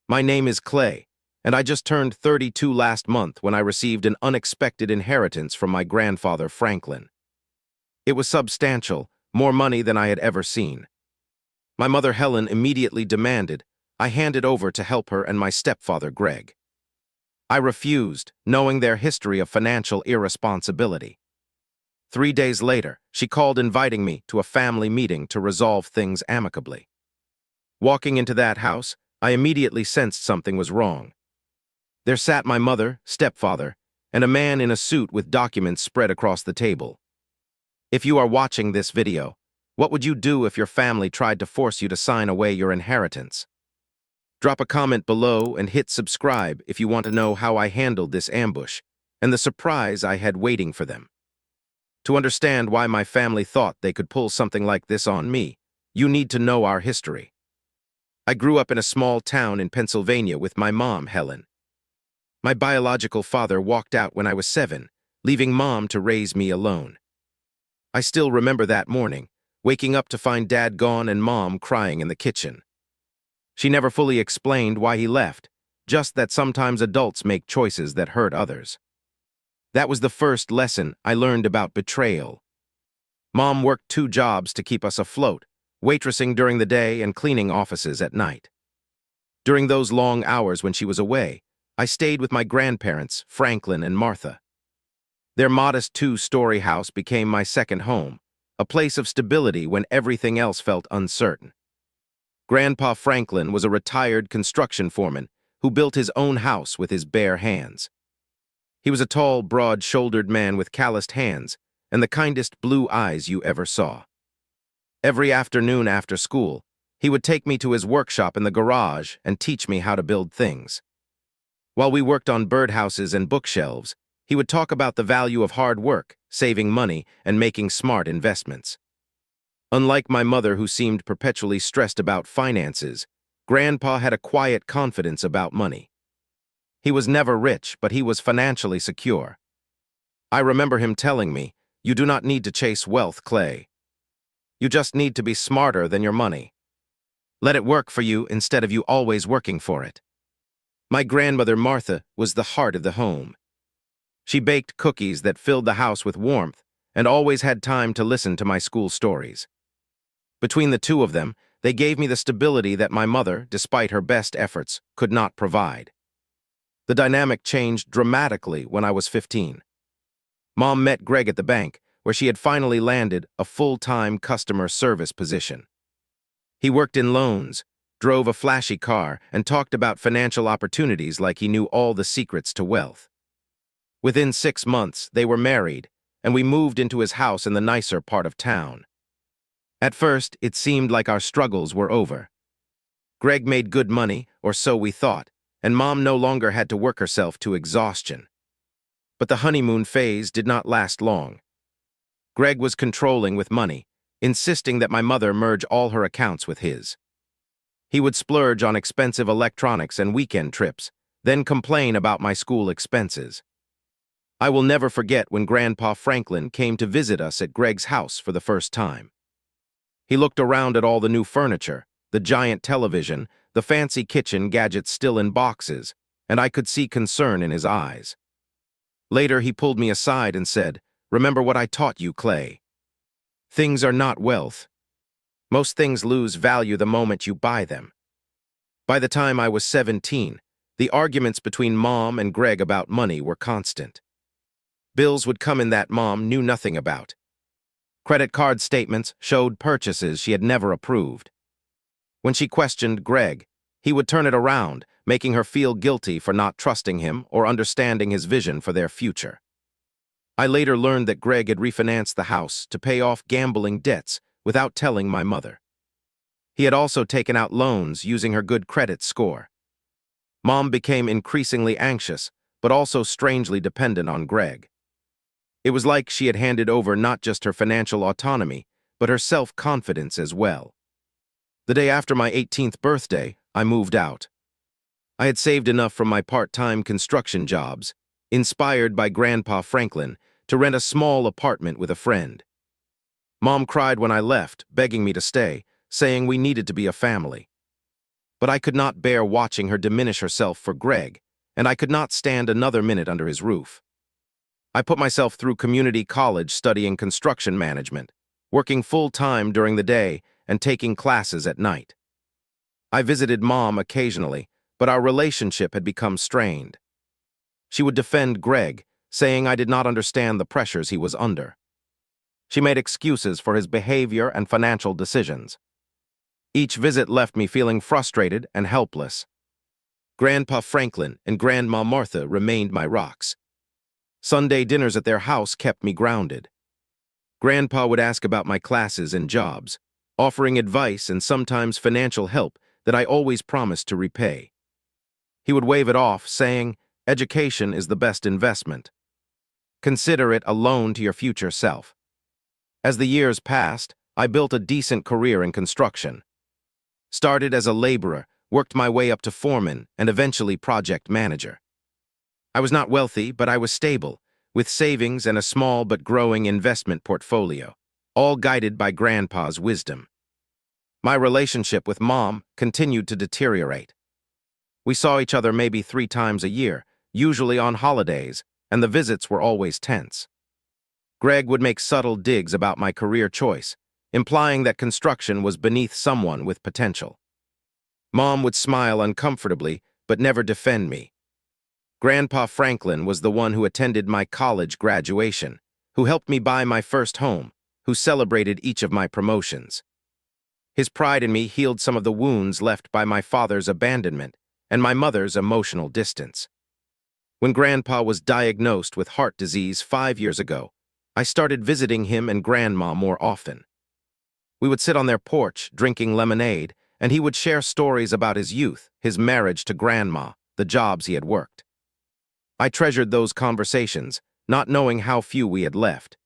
My name is Clay, and I just turned 32 last month when I received an unexpected inheritance from my grandfather, Franklin. It was substantial, more money than I had ever seen. My mother, Helen, immediately demanded I hand it over to help her and my stepfather, Greg. I refused, knowing their history of financial irresponsibility. 3 days later, she called inviting me to a family meeting to resolve things amicably. Walking into that house, I immediately sensed something was wrong. There sat my mother, stepfather, and a man in a suit with documents spread across the table. If you are watching this video, what would you do if your family tried to force you to sign away your inheritance? Drop a comment below and hit subscribe if you want to know how I handled this ambush and the surprise I had waiting for them. To understand why my family thought they could pull something like this on me, you need to know our history. I grew up in a small town in Pennsylvania with my mom, Helen. My biological father walked out when I was 7, leaving Mom to raise me alone. I still remember that morning, waking up to find Dad gone and Mom crying in the kitchen. She never fully explained why he left, just that sometimes adults make choices that hurt others. That was the first lesson I learned about betrayal. Mom worked 2 jobs to keep us afloat, waitressing during the day and cleaning offices at night. During those long hours when she was away, I stayed with my grandparents, Franklin and Martha. Their modest 2-story house became my second home, a place of stability when everything else felt uncertain. Grandpa Franklin was a retired construction foreman who built his own house with his bare hands. He was a tall, broad-shouldered man with calloused hands and the kindest blue eyes you ever saw. Every afternoon after school, he would take me to his workshop in the garage and teach me how to build things. While we worked on birdhouses and bookshelves, he would talk about the value of hard work, saving money, and making smart investments. Unlike my mother, who seemed perpetually stressed about finances, Grandpa had a quiet confidence about money. He was never rich, but he was financially secure. I remember him telling me, "You do not need to chase wealth, Clay. You just need to be smarter than your money. Let it work for you instead of you always working for it." My grandmother, Martha, was the heart of the home. She baked cookies that filled the house with warmth and always had time to listen to my school stories. Between the 2 of them, they gave me the stability that my mother, despite her best efforts, could not provide. The dynamic changed dramatically when I was 15. Mom met Greg at the bank, where she had finally landed a full-time customer service position. He worked in loans, drove a flashy car, and talked about financial opportunities like he knew all the secrets to wealth. Within 6 months, they were married, and we moved into his house in the nicer part of town. At first, it seemed like our struggles were over. Greg made good money, or so we thought, and Mom no longer had to work herself to exhaustion. But the honeymoon phase did not last long. Greg was controlling with money, insisting that my mother merge all her accounts with his. He would splurge on expensive electronics and weekend trips, then complain about my school expenses. I will never forget when Grandpa Franklin came to visit us at Greg's house for the first time. He looked around at all the new furniture, the giant television, the fancy kitchen gadgets still in boxes, and I could see concern in his eyes. Later, he pulled me aside and said, "Remember what I taught you, Clay. Things are not wealth. Most things lose value the moment you buy them." By the time I was 17, the arguments between Mom and Greg about money were constant. Bills would come in that Mom knew nothing about. Credit card statements showed purchases she had never approved. When she questioned Greg, he would turn it around, making her feel guilty for not trusting him or understanding his vision for their future. I later learned that Greg had refinanced the house to pay off gambling debts without telling my mother. He had also taken out loans using her good credit score. Mom became increasingly anxious, but also strangely dependent on Greg. It was like she had handed over not just her financial autonomy, but her self-confidence as well. The day after my 18th birthday, I moved out. I had saved enough from my part-time construction jobs, inspired by Grandpa Franklin, to rent a small apartment with a friend. Mom cried when I left, begging me to stay, saying we needed to be a family. but I could not bear watching her diminish herself for Greg, and I could not stand another minute under his roof. I put myself through community college studying construction management, working full-time during the day and taking classes at night. I visited Mom occasionally, but our relationship had become strained. She would defend Greg, saying I did not understand the pressures he was under. She made excuses for his behavior and financial decisions. Each visit left me feeling frustrated and helpless. Grandpa Franklin and Grandma Martha remained my rocks. Sunday dinners at their house kept me grounded. Grandpa would ask about my classes and jobs, offering advice and sometimes financial help that I always promised to repay. He would wave it off, saying, "Education is the best investment. Consider it a loan to your future self." As the years passed, I built a decent career in construction. Started as a laborer, worked my way up to foreman, and eventually project manager. I was not wealthy, but I was stable, with savings and a small but growing investment portfolio, all guided by Grandpa's wisdom. My relationship with Mom continued to deteriorate. We saw each other maybe 3 times a year, usually on holidays, and the visits were always tense. Greg would make subtle digs about my career choice, implying that construction was beneath someone with potential. Mom would smile uncomfortably, but never defend me. Grandpa Franklin was the one who attended my college graduation, who helped me buy my first home, who celebrated each of my promotions. His pride in me healed some of the wounds left by my father's abandonment and my mother's emotional distance. When Grandpa was diagnosed with heart disease 5 years ago, I started visiting him and Grandma more often. We would sit on their porch, drinking lemonade, and he would share stories about his youth, his marriage to Grandma, the jobs he had worked. I treasured those conversations, not knowing how few we had left.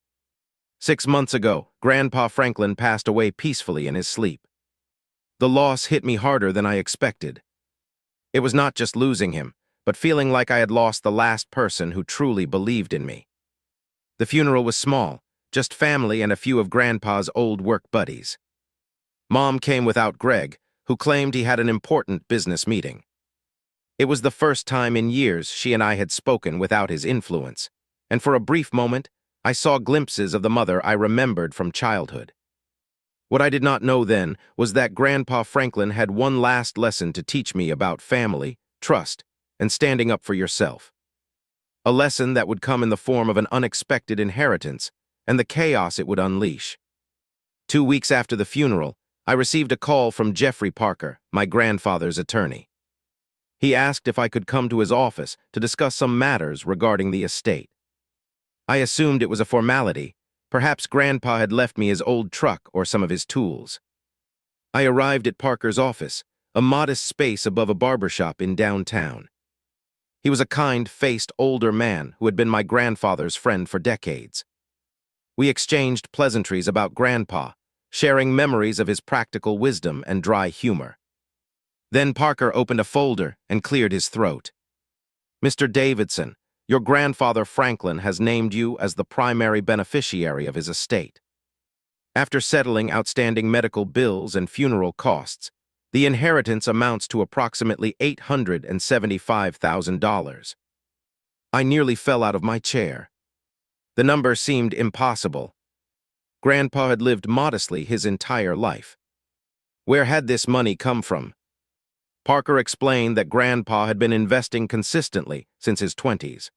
6 months ago, Grandpa Franklin passed away peacefully in his sleep. The loss hit me harder than I expected. It was not just losing him, but feeling like I had lost the last person who truly believed in me. The funeral was small, just family and a few of Grandpa's old work buddies. Mom came without Greg, who claimed he had an important business meeting. It was the first time in years she and I had spoken without his influence, and for a brief moment, I saw glimpses of the mother I remembered from childhood. What I did not know then was that Grandpa Franklin had one last lesson to teach me about family, trust, and standing up for yourself. A lesson that would come in the form of an unexpected inheritance and the chaos it would unleash. 2 weeks after the funeral, I received a call from Jeffrey Parker, my grandfather's attorney. He asked if I could come to his office to discuss some matters regarding the estate. I assumed it was a formality. Perhaps Grandpa had left me his old truck or some of his tools. I arrived at Parker's office, a modest space above a barbershop in downtown. He was a kind-faced older man who had been my grandfather's friend for decades. We exchanged pleasantries about Grandpa, sharing memories of his practical wisdom and dry humor. Then Parker opened a folder and cleared his throat. "Mr. Davidson, your grandfather Franklin has named you as the primary beneficiary of his estate. After settling outstanding medical bills and funeral costs, the inheritance amounts to approximately $875,000. I nearly fell out of my chair. The number seemed impossible. Grandpa had lived modestly his entire life. Where had this money come from? Parker explained that Grandpa had been investing consistently since his 20s.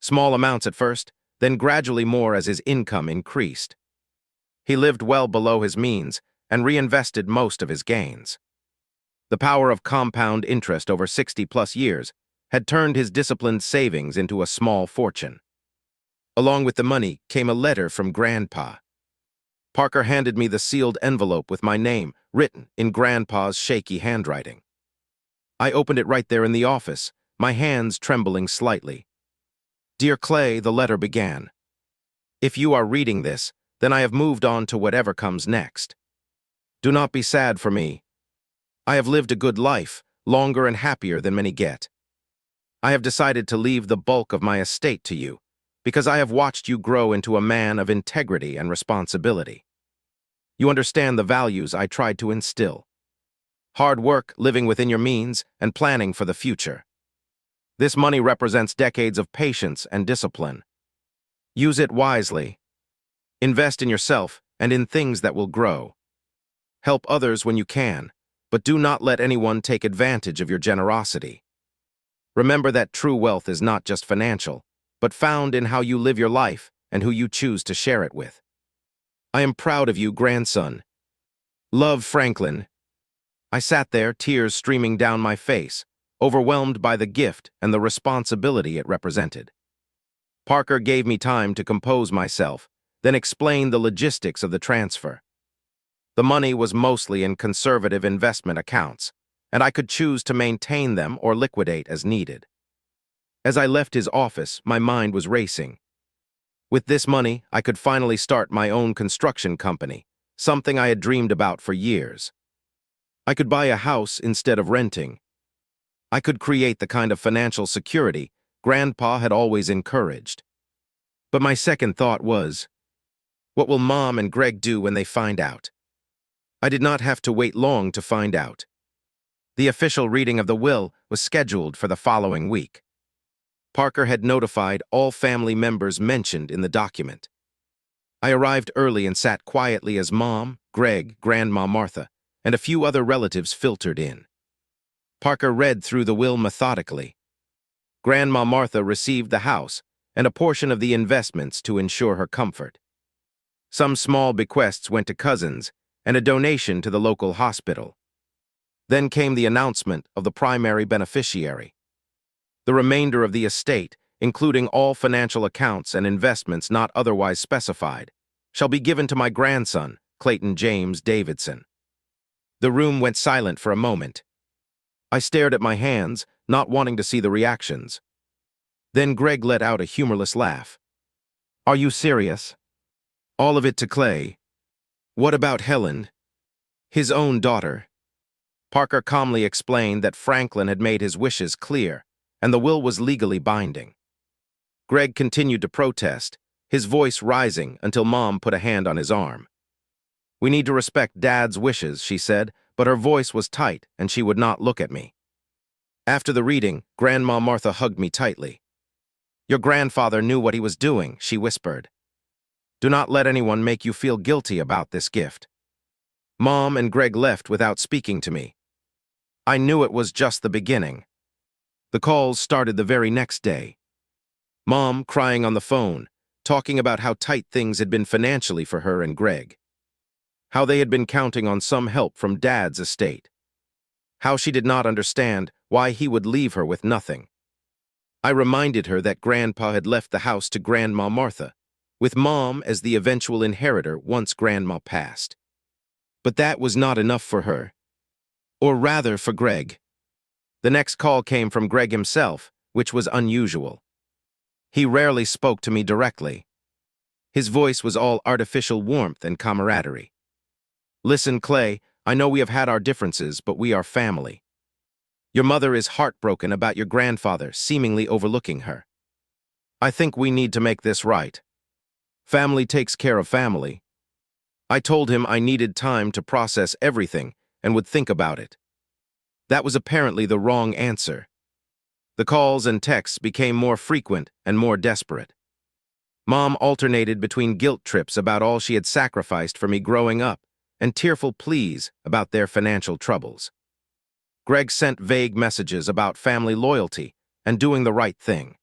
Small amounts at first, then gradually more as his income increased. He lived well below his means and reinvested most of his gains. The power of compound interest over 60-plus years had turned his disciplined savings into a small fortune. Along with the money came a letter from Grandpa. Parker handed me the sealed envelope with my name written in Grandpa's shaky handwriting. I opened it right there in the office, my hands trembling slightly. "Dear Clay," the letter began. "If you are reading this, then I have moved on to whatever comes next. Do not be sad for me. I have lived a good life, longer and happier than many get. I have decided to leave the bulk of my estate to you, because I have watched you grow into a man of integrity and responsibility. You understand the values I tried to instill. Hard work, living within your means, and planning for the future. This money represents decades of patience and discipline. Use it wisely. Invest in yourself and in things that will grow. Help others when you can, but do not let anyone take advantage of your generosity. Remember that true wealth is not just financial, but found in how you live your life and who you choose to share it with. I am proud of you, grandson. Love, Franklin. I sat there, tears streaming down my face, overwhelmed by the gift and the responsibility it represented. Parker gave me time to compose myself, then explained the logistics of the transfer. The money was mostly in conservative investment accounts, and I could choose to maintain them or liquidate as needed. As I left his office, my mind was racing. With this money, I could finally start my own construction company, something I had dreamed about for years. I could buy a house instead of renting. I could create the kind of financial security Grandpa had always encouraged. But my second thought was, what will Mom and Greg do when they find out? I did not have to wait long to find out. The official reading of the will was scheduled for the following week. Parker had notified all family members mentioned in the document. I arrived early and sat quietly as Mom, Greg, Grandma Martha, and a few other relatives filtered in. Parker read through the will methodically. Grandma Martha received the house and a portion of the investments to ensure her comfort. Some small bequests went to cousins and a donation to the local hospital. Then came the announcement of the primary beneficiary. The remainder of the estate, including all financial accounts and investments not otherwise specified, shall be given to my grandson, Clayton James Davidson. The room went silent for a moment. I stared at my hands, not wanting to see the reactions. Then Greg let out a humorless laugh. Are you serious? All of it to Clay? What about Helen? His own daughter? Parker calmly explained that Franklin had made his wishes clear, and the will was legally binding. Greg continued to protest, his voice rising until Mom put a hand on his arm. We need to respect Dad's wishes, she said, but her voice was tight and she would not look at me. After the reading, Grandma Martha hugged me tightly. Your grandfather knew what he was doing, she whispered. Do not let anyone make you feel guilty about this gift. Mom and Greg left without speaking to me. I knew it was just the beginning. The calls started the very next day. Mom crying on the phone, talking about how tight things had been financially for her and Greg. How they had been counting on some help from Dad's estate. How she did not understand why he would leave her with nothing. I reminded her that Grandpa had left the house to Grandma Martha, with Mom as the eventual inheritor once Grandma passed. But that was not enough for her. Or rather, for Greg. The next call came from Greg himself, which was unusual. He rarely spoke to me directly. His voice was all artificial warmth and camaraderie. Listen, Clay, I know we have had our differences, but we are family. Your mother is heartbroken about your grandfather seemingly overlooking her. I think we need to make this right. Family takes care of family. I told him I needed time to process everything and would think about it. That was apparently the wrong answer. The calls and texts became more frequent and more desperate. Mom alternated between guilt trips about all she had sacrificed for me growing up and tearful pleas about their financial troubles. Greg sent vague messages about family loyalty and doing the right thing.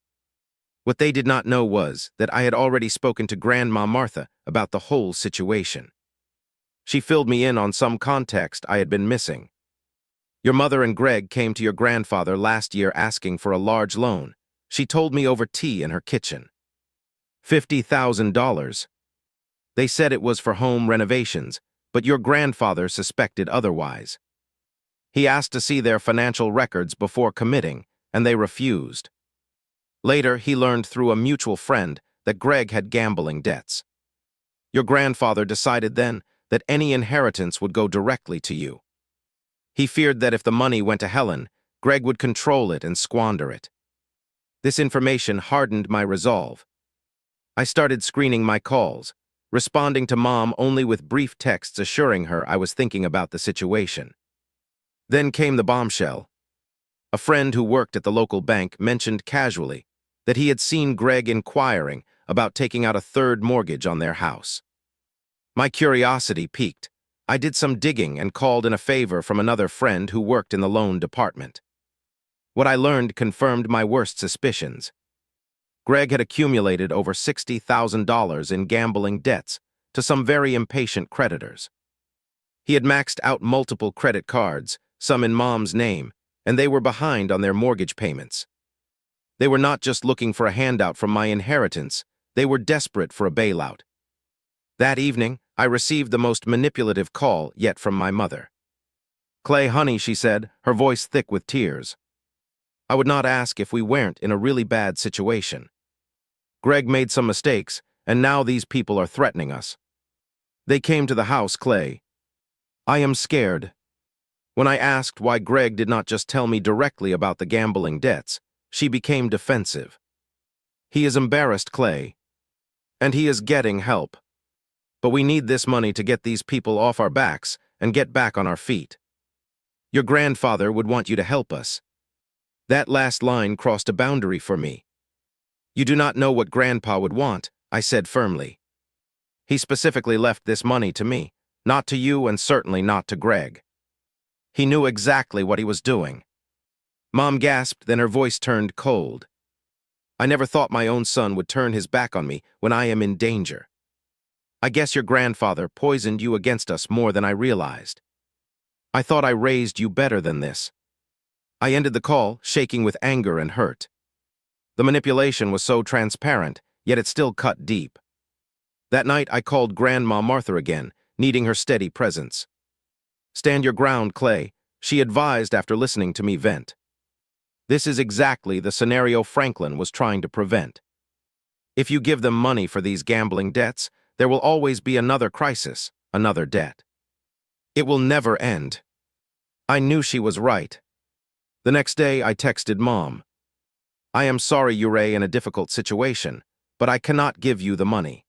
What they did not know was that I had already spoken to Grandma Martha about the whole situation. She filled me in on some context I had been missing. Your mother and Greg came to your grandfather last year asking for a large loan. She told me over tea in her kitchen. $50,000. They said it was for home renovations, but your grandfather suspected otherwise. He asked to see their financial records before committing, and they refused. Later, he learned through a mutual friend that Greg had gambling debts. Your grandfather decided then that any inheritance would go directly to you. He feared that if the money went to Helen, Greg would control it and squander it. This information hardened my resolve. I started screening my calls, responding to Mom only with brief texts assuring her I was thinking about the situation. Then came the bombshell. A friend who worked at the local bank mentioned casually that he had seen Greg inquiring about taking out a third mortgage on their house. My curiosity piqued. I did some digging and called in a favor from another friend who worked in the loan department. What I learned confirmed my worst suspicions. Greg had accumulated over $60,000 in gambling debts to some very impatient creditors. He had maxed out multiple credit cards, some in Mom's name, and they were behind on their mortgage payments. They were not just looking for a handout from my inheritance, they were desperate for a bailout. That evening, I received the most manipulative call yet from my mother. "Clay, honey," she said, her voice thick with tears. "I would not ask if we weren't in a really bad situation. Greg made some mistakes, and now these people are threatening us. They came to the house, Clay. I am scared." When I asked why Greg did not just tell me directly about the gambling debts, she became defensive. "He is embarrassed, Clay. And he is getting help. But we need this money to get these people off our backs and get back on our feet. Your grandfather would want you to help us." That last line crossed a boundary for me. "You do not know what Grandpa would want," I said firmly. "He specifically left this money to me, not to you and certainly not to Greg. He knew exactly what he was doing." Mom gasped, then her voice turned cold. "I never thought my own son would turn his back on me when I am in danger. I guess your grandfather poisoned you against us more than I realized. I thought I raised you better than this." I ended the call, shaking with anger and hurt. The manipulation was so transparent, yet it still cut deep. That night, I called Grandma Martha again, needing her steady presence. "Stand your ground, Clay," she advised after listening to me vent. "This is exactly the scenario Franklin was trying to prevent. If you give them money for these gambling debts, there will always be another crisis, another debt. It will never end." I knew she was right. The next day, I texted Mom. "I am sorry you're in a difficult situation, but I cannot give you the money.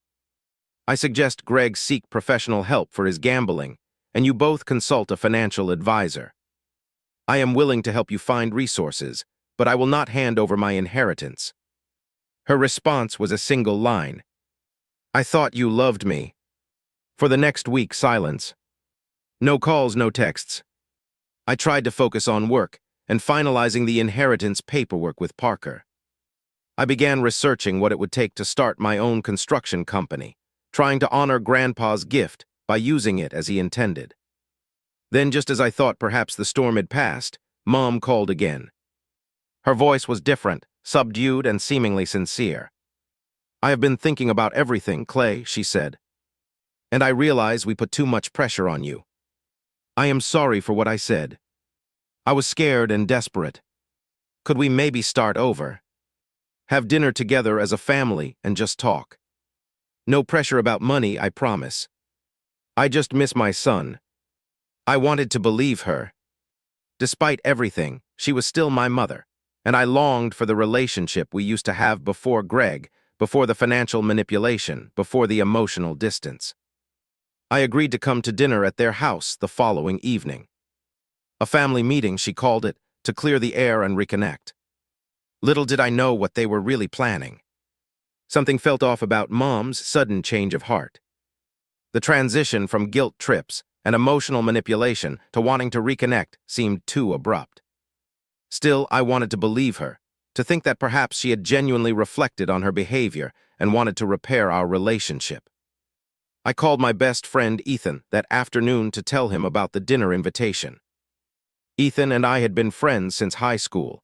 I suggest Greg seek professional help for his gambling, and you both consult a financial advisor. I am willing to help you find resources, but I will not hand over my inheritance." Her response was a single line. "I thought you loved me." For the next week, silence. No calls, no texts. I tried to focus on work and finalizing the inheritance paperwork with Parker. I began researching what it would take to start my own construction company, trying to honor Grandpa's gift by using it as he intended. Then, just as I thought perhaps the storm had passed, Mom called again. Her voice was different, subdued, and seemingly sincere. "I have been thinking about everything, Clay," she said. "And I realize we put too much pressure on you. I am sorry for what I said. I was scared and desperate. Could we maybe start over? Have dinner together as a family and just talk? No pressure about money, I promise. I just miss my son." I wanted to believe her. Despite everything, she was still my mother, and I longed for the relationship we used to have before Greg, before the financial manipulation, before the emotional distance. I agreed to come to dinner at their house the following evening. A family meeting, she called it, to clear the air and reconnect. Little did I know what they were really planning. Something felt off about Mom's sudden change of heart. The transition from guilt trips and emotional manipulation to wanting to reconnect seemed too abrupt. Still, I wanted to believe her, to think that perhaps she had genuinely reflected on her behavior and wanted to repair our relationship. I called my best friend Ethan that afternoon to tell him about the dinner invitation. Ethan and I had been friends since high school.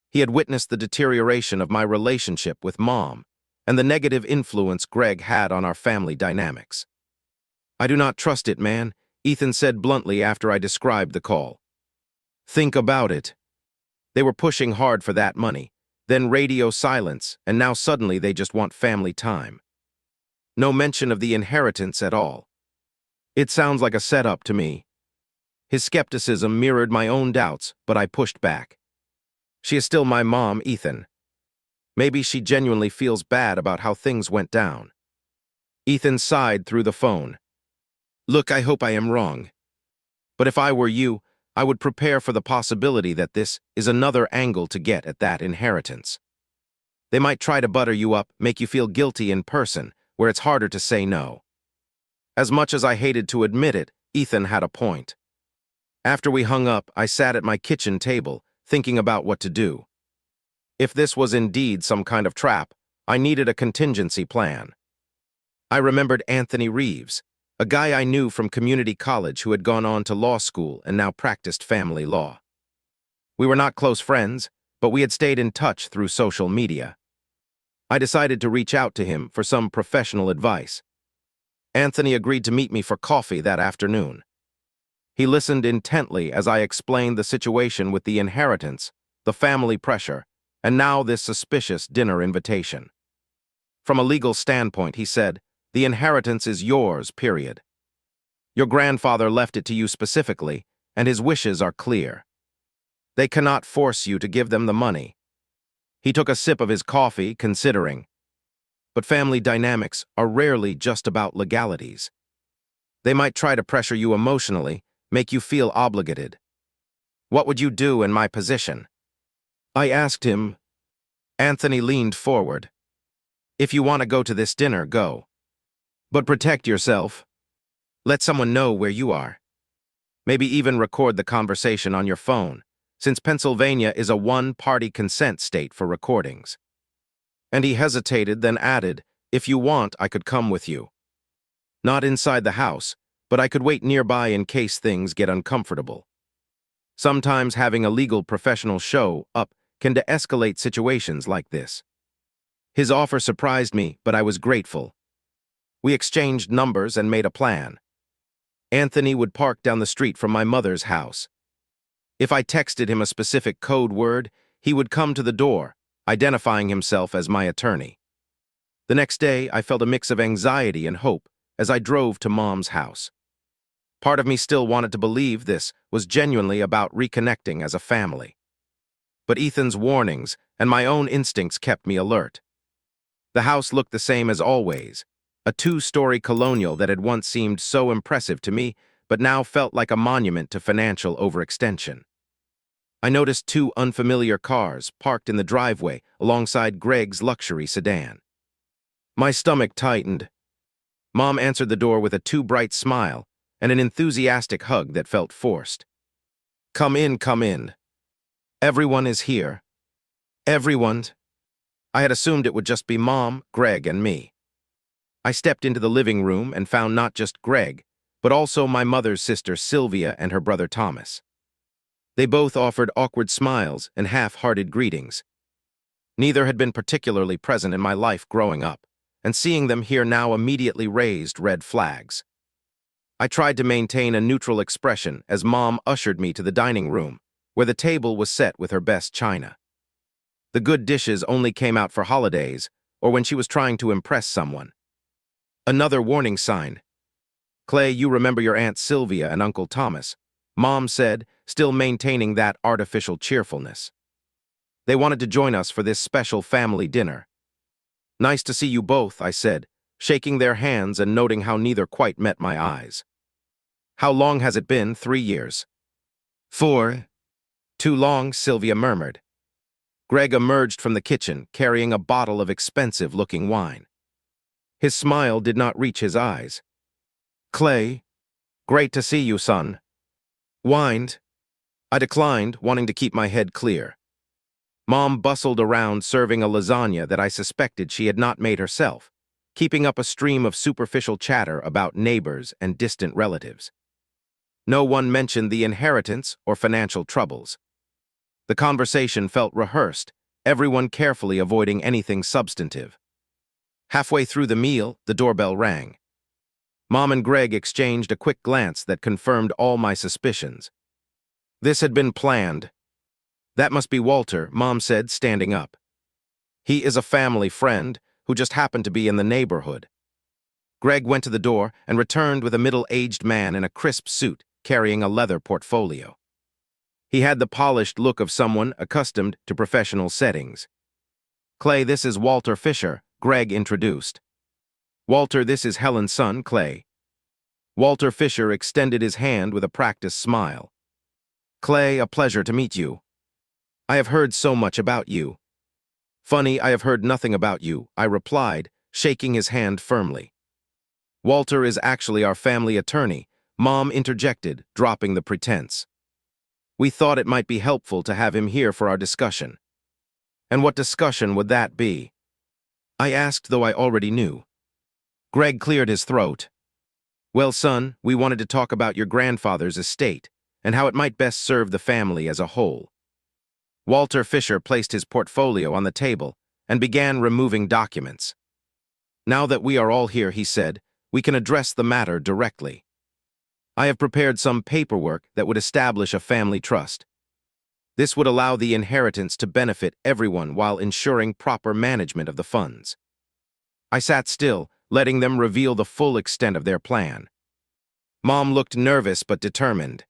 He had witnessed the deterioration of my relationship with Mom and the negative influence Greg had on our family dynamics. "I do not trust it, man," Ethan said bluntly after I described the call. "Think about it. They were pushing hard for that money, then radio silence, and now suddenly they just want family time. No mention of the inheritance at all. It sounds like a setup to me." His skepticism mirrored my own doubts, but I pushed back. "She is still my mom, Ethan. Maybe she genuinely feels bad about how things went down." Ethan sighed through the phone. "Look, I hope I am wrong. But if I were you, I would prepare for the possibility that this is another angle to get at that inheritance. They might try to butter you up, make you feel guilty in person, where it's harder to say no. As much as I hated to admit it, Ethan had a point. After we hung up, I sat at my kitchen table, thinking about what to do. If this was indeed some kind of trap, I needed a contingency plan. I remembered Anthony Reeves, a guy I knew from community college who had gone on to law school and now practiced family law. We were not close friends, but we had stayed in touch through social media. I decided to reach out to him for some professional advice. Anthony agreed to meet me for coffee that afternoon. He listened intently as I explained the situation with the inheritance, the family pressure, and now this suspicious dinner invitation. From a legal standpoint, he said, the inheritance is yours, period. Your grandfather left it to you specifically, and his wishes are clear. They cannot force you to give them the money. He took a sip of his coffee, considering. But family dynamics are rarely just about legalities. They might try to pressure you emotionally, make you feel obligated. What would you do in my position? I asked him. Anthony leaned forward. If you want to go to this dinner, go. But protect yourself. Let someone know where you are. Maybe even record the conversation on your phone, since Pennsylvania is a one-party consent state for recordings. And he hesitated, then added, if you want, I could come with you. Not inside the house, but I could wait nearby in case things get uncomfortable. Sometimes having a legal professional show up can de-escalate situations like this. His offer surprised me, but I was grateful. We exchanged numbers and made a plan. Anthony would park down the street from my mother's house. If I texted him a specific code word, he would come to the door, identifying himself as my attorney. The next day, I felt a mix of anxiety and hope as I drove to Mom's house. Part of me still wanted to believe this was genuinely about reconnecting as a family. But Ethan's warnings and my own instincts kept me alert. The house looked the same as always, a two-story colonial that had once seemed so impressive to me, but now felt like a monument to financial overextension. I noticed two unfamiliar cars parked in the driveway alongside Greg's luxury sedan. My stomach tightened. Mom answered the door with a too bright smile and an enthusiastic hug that felt forced. Come in, come in. Everyone is here. Everyone. I had assumed it would just be Mom, Greg, and me. I stepped into the living room and found not just Greg, but also my mother's sister Sylvia and her brother Thomas. They both offered awkward smiles and half-hearted greetings. Neither had been particularly present in my life growing up, and seeing them here now immediately raised red flags. I tried to maintain a neutral expression as Mom ushered me to the dining room, where the table was set with her best china. The good dishes only came out for holidays or when she was trying to impress someone. Another warning sign. Clay, you remember your Aunt Sylvia and Uncle Thomas, Mom said, still maintaining that artificial cheerfulness. They wanted to join us for this special family dinner. Nice to see you both, I said, shaking their hands and noting how neither quite met my eyes. How long has it been? 3 years. 4. Too long, Sylvia murmured. Greg emerged from the kitchen, carrying a bottle of expensive-looking wine. His smile did not reach his eyes. Clay, great to see you, son. Whined. I declined, wanting to keep my head clear. Mom bustled around serving a lasagna that I suspected she had not made herself, keeping up a stream of superficial chatter about neighbors and distant relatives. No one mentioned the inheritance or financial troubles. The conversation felt rehearsed, everyone carefully avoiding anything substantive. Halfway through the meal, the doorbell rang. Mom and Greg exchanged a quick glance that confirmed all my suspicions. This had been planned. That must be Walter, Mom said, standing up. He is a family friend who just happened to be in the neighborhood. Greg went to the door and returned with a middle-aged man in a crisp suit, carrying a leather portfolio. He had the polished look of someone accustomed to professional settings. Clay, this is Walter Fisher, Greg introduced. Walter, this is Helen's son, Clay. Walter Fisher extended his hand with a practiced smile. Clay, a pleasure to meet you. I have heard so much about you. Funny, I have heard nothing about you, I replied, shaking his hand firmly. Walter is actually our family attorney, Mom interjected, dropping the pretense. We thought it might be helpful to have him here for our discussion. And what discussion would that be? I asked, though I already knew. Greg cleared his throat. Well, son, we wanted to talk about your grandfather's estate and how it might best serve the family as a whole. Walter Fisher placed his portfolio on the table and began removing documents. Now that we are all here, he said, we can address the matter directly. I have prepared some paperwork that would establish a family trust. This would allow the inheritance to benefit everyone while ensuring proper management of the funds. I sat still, letting them reveal the full extent of their plan. Mom looked nervous but determined.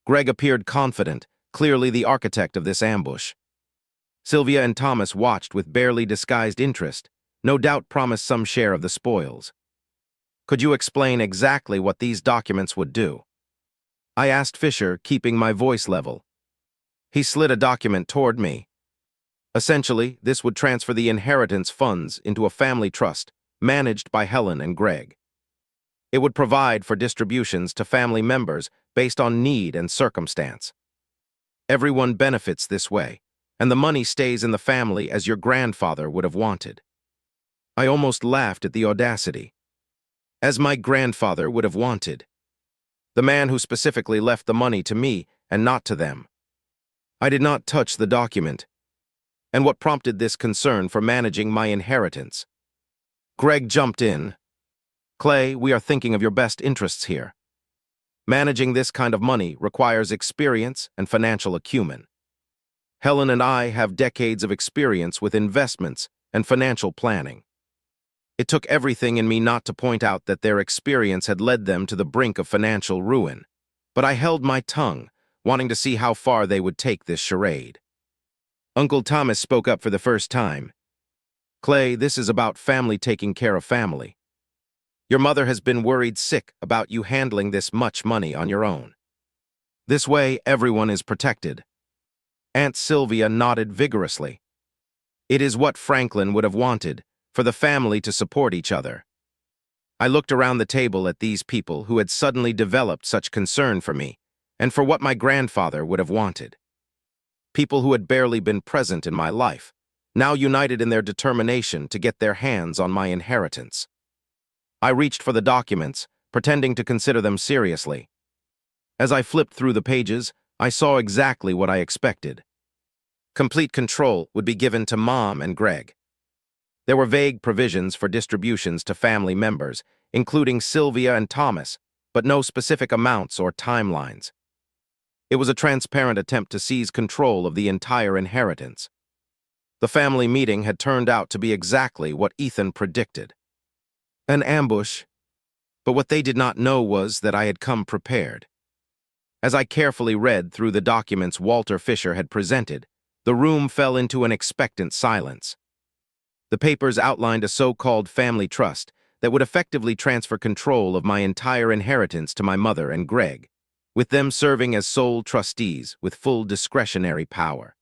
Greg appeared confident, clearly the architect of this ambush. Sylvia and Thomas watched with barely disguised interest, no doubt promised some share of the spoils. Could you explain exactly what these documents would do? I asked Fisher, keeping my voice level. He slid a document toward me. Essentially, this would transfer the inheritance funds into a family trust, managed by Helen and Greg. It would provide for distributions to family members based on need and circumstance. Everyone benefits this way, and the money stays in the family as your grandfather would have wanted. I almost laughed at the audacity. As my grandfather would have wanted. The man who specifically left the money to me and not to them. I did not touch the document. And what prompted this concern for managing my inheritance? Greg jumped in. Clay, we are thinking of your best interests here. Managing this kind of money requires experience and financial acumen. Helen and I have decades of experience with investments and financial planning. It took everything in me not to point out that their experience had led them to the brink of financial ruin, but I held my tongue, wanting to see how far they would take this charade. Uncle Thomas spoke up for the first time. Clay, this is about family taking care of family. Your mother has been worried sick about you handling this much money on your own. This way, everyone is protected. Aunt Sylvia nodded vigorously. It is what Franklin would have wanted, for the family to support each other. I looked around the table at these people who had suddenly developed such concern for me, and for what my grandfather would have wanted. People who had barely been present in my life, now united in their determination to get their hands on my inheritance. I reached for the documents, pretending to consider them seriously. As I flipped through the pages, I saw exactly what I expected. Complete control would be given to Mom and Greg. There were vague provisions for distributions to family members, including Sylvia and Thomas, but no specific amounts or timelines. It was a transparent attempt to seize control of the entire inheritance. The family meeting had turned out to be exactly what Ethan predicted. An ambush, but what they did not know was that I had come prepared. As I carefully read through the documents Walter Fisher had presented, the room fell into an expectant silence. The papers outlined a so-called family trust that would effectively transfer control of my entire inheritance to my mother and Greg, with them serving as sole trustees with full discretionary power.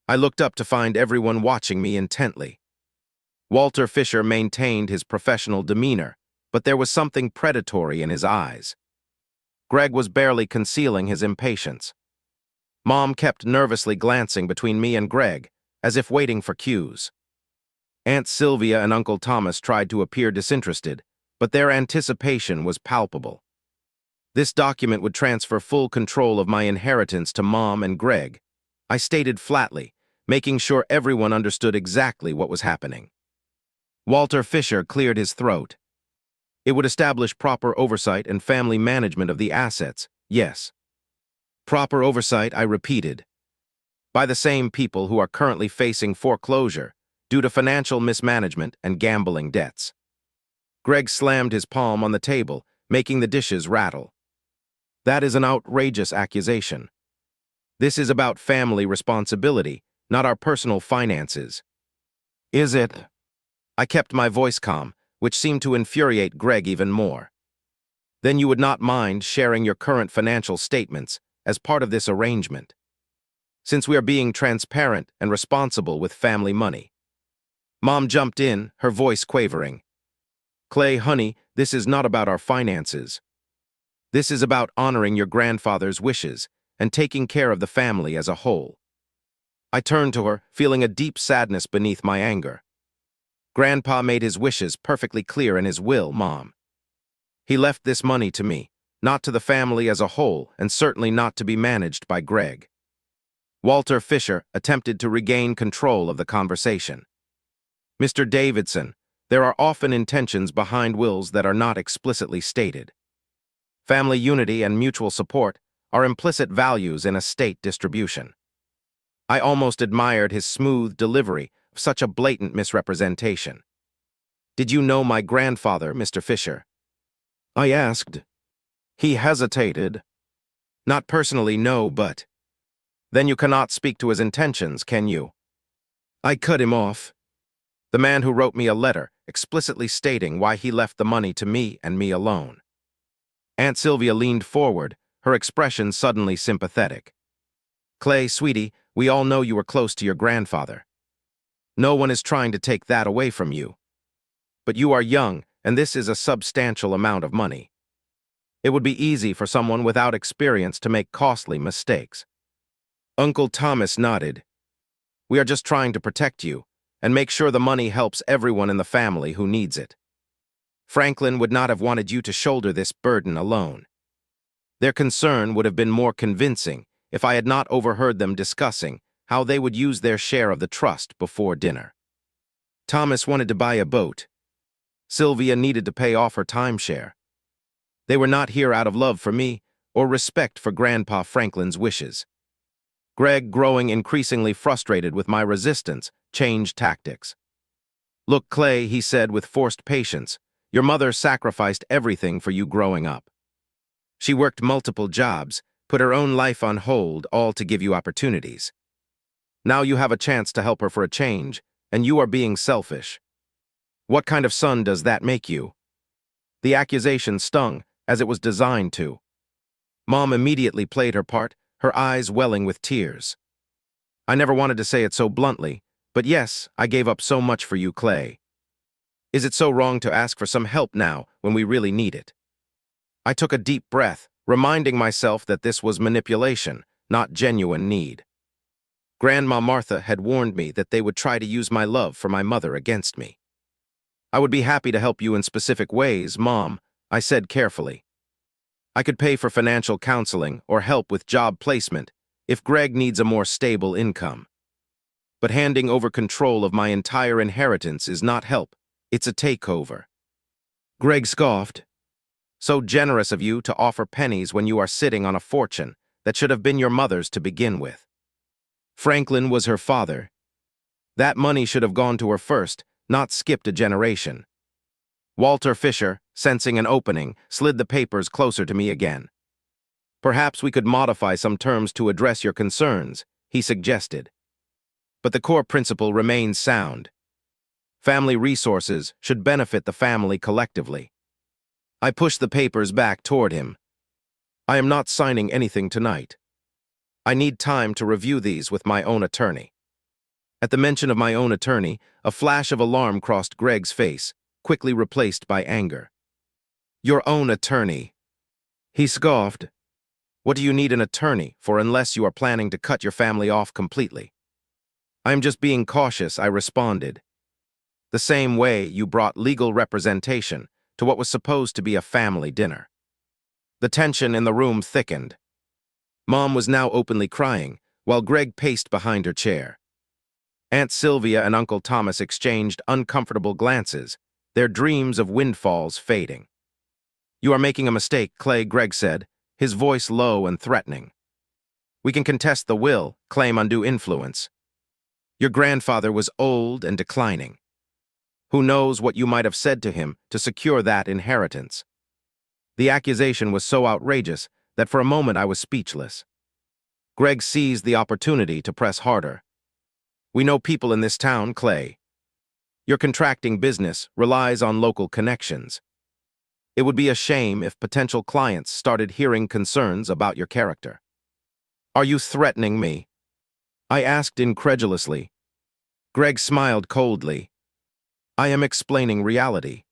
I looked up to find everyone watching me intently. Walter Fisher maintained his professional demeanor, but there was something predatory in his eyes. Greg was barely concealing his impatience. Mom kept nervously glancing between me and Greg, as if waiting for cues. Aunt Sylvia and Uncle Thomas tried to appear disinterested, but their anticipation was palpable. This document would transfer full control of my inheritance to Mom and Greg, I stated flatly, making sure everyone understood exactly what was happening. Walter Fisher cleared his throat. It would establish proper oversight and family management of the assets, yes. Proper oversight, I repeated. By the same people who are currently facing foreclosure due to financial mismanagement and gambling debts. Greg slammed his palm on the table, making the dishes rattle. That is an outrageous accusation. This is about family responsibility, not our personal finances. Is it? I kept my voice calm, which seemed to infuriate Greg even more. Then you would not mind sharing your current financial statements as part of this arrangement, since we are being transparent and responsible with family money. Mom jumped in, her voice quavering. Clay, honey, this is not about our finances. This is about honoring your grandfather's wishes and taking care of the family as a whole. I turned to her, feeling a deep sadness beneath my anger. Grandpa made his wishes perfectly clear in his will, Mom. He left this money to me, not to the family as a whole, and certainly not to be managed by Greg. Walter Fisher attempted to regain control of the conversation. Mr. Davidson, there are often intentions behind wills that are not explicitly stated. Family unity and mutual support are implicit values in estate distribution. I almost admired his smooth delivery of such a blatant misrepresentation. Did you know my grandfather, Mr. Fisher? I asked. He hesitated. Not personally, no, but... Then you cannot speak to his intentions, can you? I cut him off. The man who wrote me a letter explicitly stating why he left the money to me and me alone. Aunt Sylvia leaned forward, her expression suddenly sympathetic. Clay, sweetie, we all know you were close to your grandfather. No one is trying to take that away from you. But you are young, and this is a substantial amount of money. It would be easy for someone without experience to make costly mistakes. Uncle Thomas nodded. We are just trying to protect you and make sure the money helps everyone in the family who needs it. Franklin would not have wanted you to shoulder this burden alone. Their concern would have been more convincing if I had not overheard them discussing how they would use their share of the trust before dinner. Thomas wanted to buy a boat. Sylvia needed to pay off her timeshare. They were not here out of love for me or respect for Grandpa Franklin's wishes. Greg, growing increasingly frustrated with my resistance, changed tactics. Look, Clay, he said with forced patience, your mother sacrificed everything for you growing up. She worked multiple jobs, put her own life on hold, all to give you opportunities. Now you have a chance to help her for a change, and you are being selfish. What kind of son does that make you? The accusation stung, as it was designed to. Mom immediately played her part, her eyes welling with tears. I never wanted to say it so bluntly, but yes, I gave up so much for you, Clay. Is it so wrong to ask for some help now when we really need it? I took a deep breath, reminding myself that this was manipulation, not genuine need. Grandma Martha had warned me that they would try to use my love for my mother against me. I would be happy to help you in specific ways, Mom, I said carefully. I could pay for financial counseling or help with job placement if Greg needs a more stable income. But handing over control of my entire inheritance is not help, it's a takeover. Greg scoffed. So generous of you to offer pennies when you are sitting on a fortune that should have been your mother's to begin with. Franklin was her father. That money should have gone to her first, not skipped a generation. Walter Fisher, sensing an opening, slid the papers closer to me again. Perhaps we could modify some terms to address your concerns, he suggested. But the core principle remains sound. Family resources should benefit the family collectively. I pushed the papers back toward him. I am not signing anything tonight. I need time to review these with my own attorney. At the mention of my own attorney, a flash of alarm crossed Greg's face, quickly replaced by anger. Your own attorney. He scoffed. What do you need an attorney for unless you are planning to cut your family off completely? I am just being cautious, I responded. The same way you brought legal representation to what was supposed to be a family dinner. The tension in the room thickened. Mom was now openly crying, while Greg paced behind her chair. Aunt Sylvia and Uncle Thomas exchanged uncomfortable glances, their dreams of windfalls fading. You are making a mistake, Clay, Greg said, his voice low and threatening. We can contest the will, claim undue influence. Your grandfather was old and declining. Who knows what you might have said to him to secure that inheritance? The accusation was so outrageous that for a moment I was speechless. Greg seized the opportunity to press harder. We know people in this town, Clay. Your contracting business relies on local connections. It would be a shame if potential clients started hearing concerns about your character. Are you threatening me? I asked incredulously. Greg smiled coldly. I am explaining reality.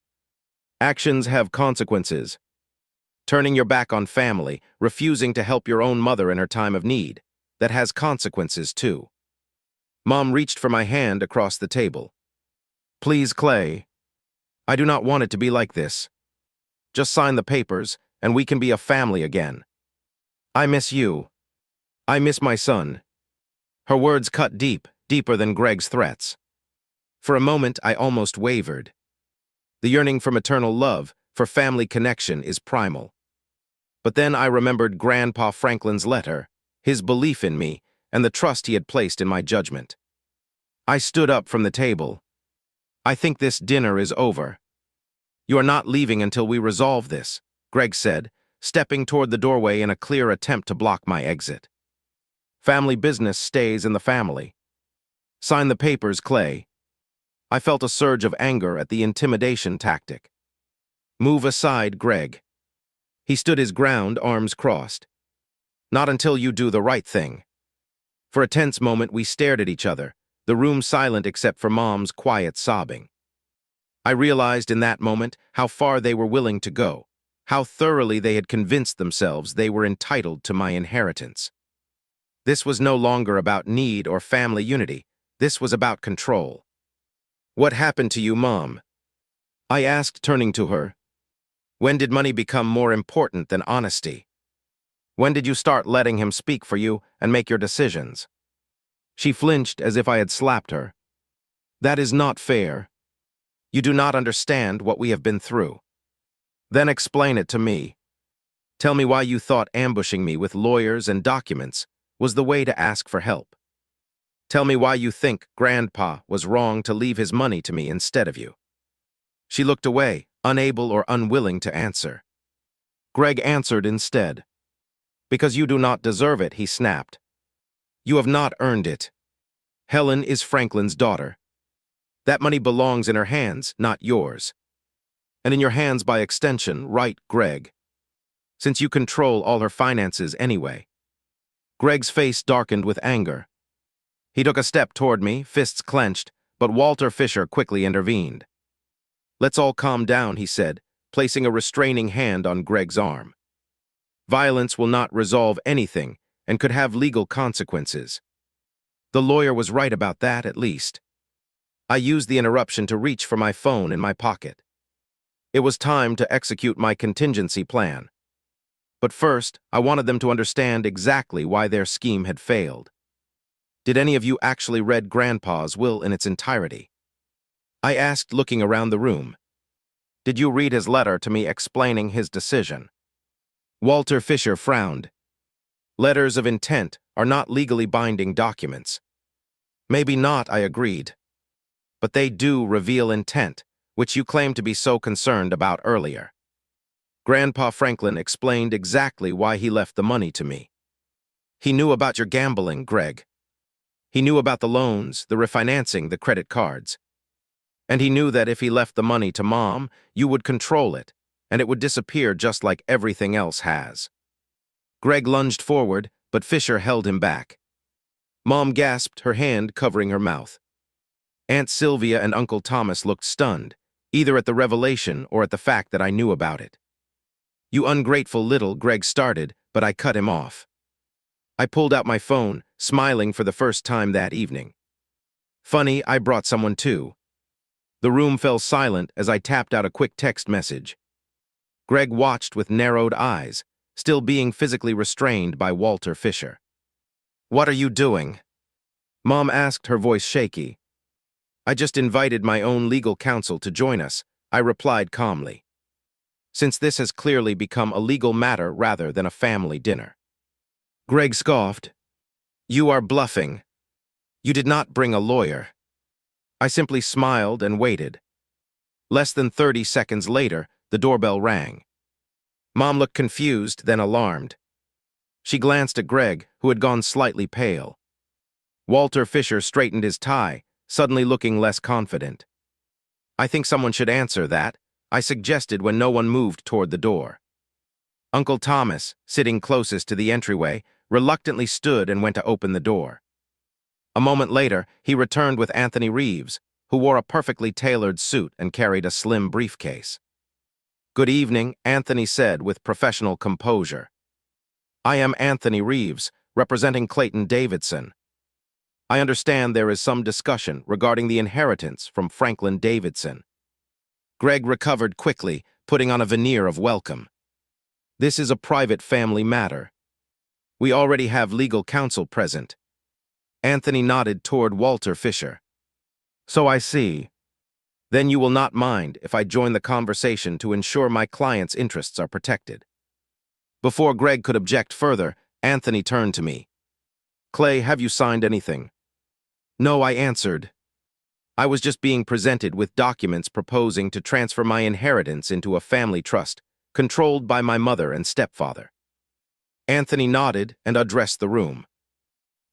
Actions have consequences. Turning your back on family, refusing to help your own mother in her time of need, that has consequences too. Mom reached for my hand across the table. Please, Clay. I do not want it to be like this. Just sign the papers, and we can be a family again. I miss you. I miss my son. Her words cut deep, deeper than Greg's threats. For a moment, I almost wavered. The yearning for maternal love, for family connection, is primal. But then I remembered Grandpa Franklin's letter, his belief in me, and the trust he had placed in my judgment. I stood up from the table. I think this dinner is over. You are not leaving until we resolve this, Greg said, stepping toward the doorway in a clear attempt to block my exit. Family business stays in the family. Sign the papers, Clay. I felt a surge of anger at the intimidation tactic. Move aside, Greg. He stood his ground, arms crossed. Not until you do the right thing. For a tense moment, we stared at each other, the room silent except for Mom's quiet sobbing. I realized in that moment how far they were willing to go, how thoroughly they had convinced themselves they were entitled to my inheritance. This was no longer about need or family unity. This was about control. What happened to you, Mom? I asked, turning to her. When did money become more important than honesty? When did you start letting him speak for you and make your decisions? She flinched as if I had slapped her. That is not fair. You do not understand what we have been through. Then explain it to me. Tell me why you thought ambushing me with lawyers and documents was the way to ask for help. Tell me why you think Grandpa was wrong to leave his money to me instead of you. She looked away, unable or unwilling to answer. Greg answered instead. Because you do not deserve it, he snapped. You have not earned it. Helen is Franklin's daughter. That money belongs in her hands, not yours. And in your hands by extension, right, Greg? Since you control all her finances anyway. Greg's face darkened with anger. He took a step toward me, fists clenched, but Walter Fisher quickly intervened. Let's all calm down, he said, placing a restraining hand on Greg's arm. Violence will not resolve anything and could have legal consequences. The lawyer was right about that, at least. I used the interruption to reach for my phone in my pocket. It was time to execute my contingency plan. But first, I wanted them to understand exactly why their scheme had failed. Did any of you actually read Grandpa's will in its entirety? I asked, looking around the room. Did you read his letter to me explaining his decision? Walter Fisher frowned. Letters of intent are not legally binding documents. Maybe not, I agreed. But they do reveal intent, which you claimed to be so concerned about earlier. Grandpa Franklin explained exactly why he left the money to me. He knew about your gambling, Greg. He knew about the loans, the refinancing, the credit cards. And he knew that if he left the money to Mom, you would control it, and it would disappear just like everything else has. Greg lunged forward, but Fisher held him back. Mom gasped, her hand covering her mouth. Aunt Sylvia and Uncle Thomas looked stunned, either at the revelation or at the fact that I knew about it. You ungrateful little, Greg started, but I cut him off. I pulled out my phone, smiling for the first time that evening. Funny, I brought someone too. The room fell silent as I tapped out a quick text message. Greg watched with narrowed eyes, still being physically restrained by Walter Fisher. What are you doing? Mom asked, her voice shaky. I just invited my own legal counsel to join us, I replied calmly. Since this has clearly become a legal matter rather than a family dinner. Greg scoffed. You are bluffing. You did not bring a lawyer. I simply smiled and waited. Less than 30 seconds later, the doorbell rang. Mom looked confused, then alarmed. She glanced at Greg, who had gone slightly pale. Walter Fisher straightened his tie, suddenly looking less confident. I think someone should answer that, I suggested when no one moved toward the door. Uncle Thomas, sitting closest to the entryway, reluctantly stood and went to open the door. A moment later, he returned with Anthony Reeves, who wore a perfectly tailored suit and carried a slim briefcase. "Good evening," Anthony said with professional composure. "I am Anthony Reeves, representing Clayton Davidson. I understand there is some discussion regarding the inheritance from Franklin Davidson." Greg recovered quickly, putting on a veneer of welcome. "This is a private family matter. We already have legal counsel present." Anthony nodded toward Walter Fisher. "So I see. Then you will not mind if I join the conversation to ensure my client's interests are protected." Before Greg could object further, Anthony turned to me. "Clay, have you signed anything?" "No," I answered. "I was just being presented with documents proposing to transfer my inheritance into a family trust, controlled by my mother and stepfather." Anthony nodded and addressed the room.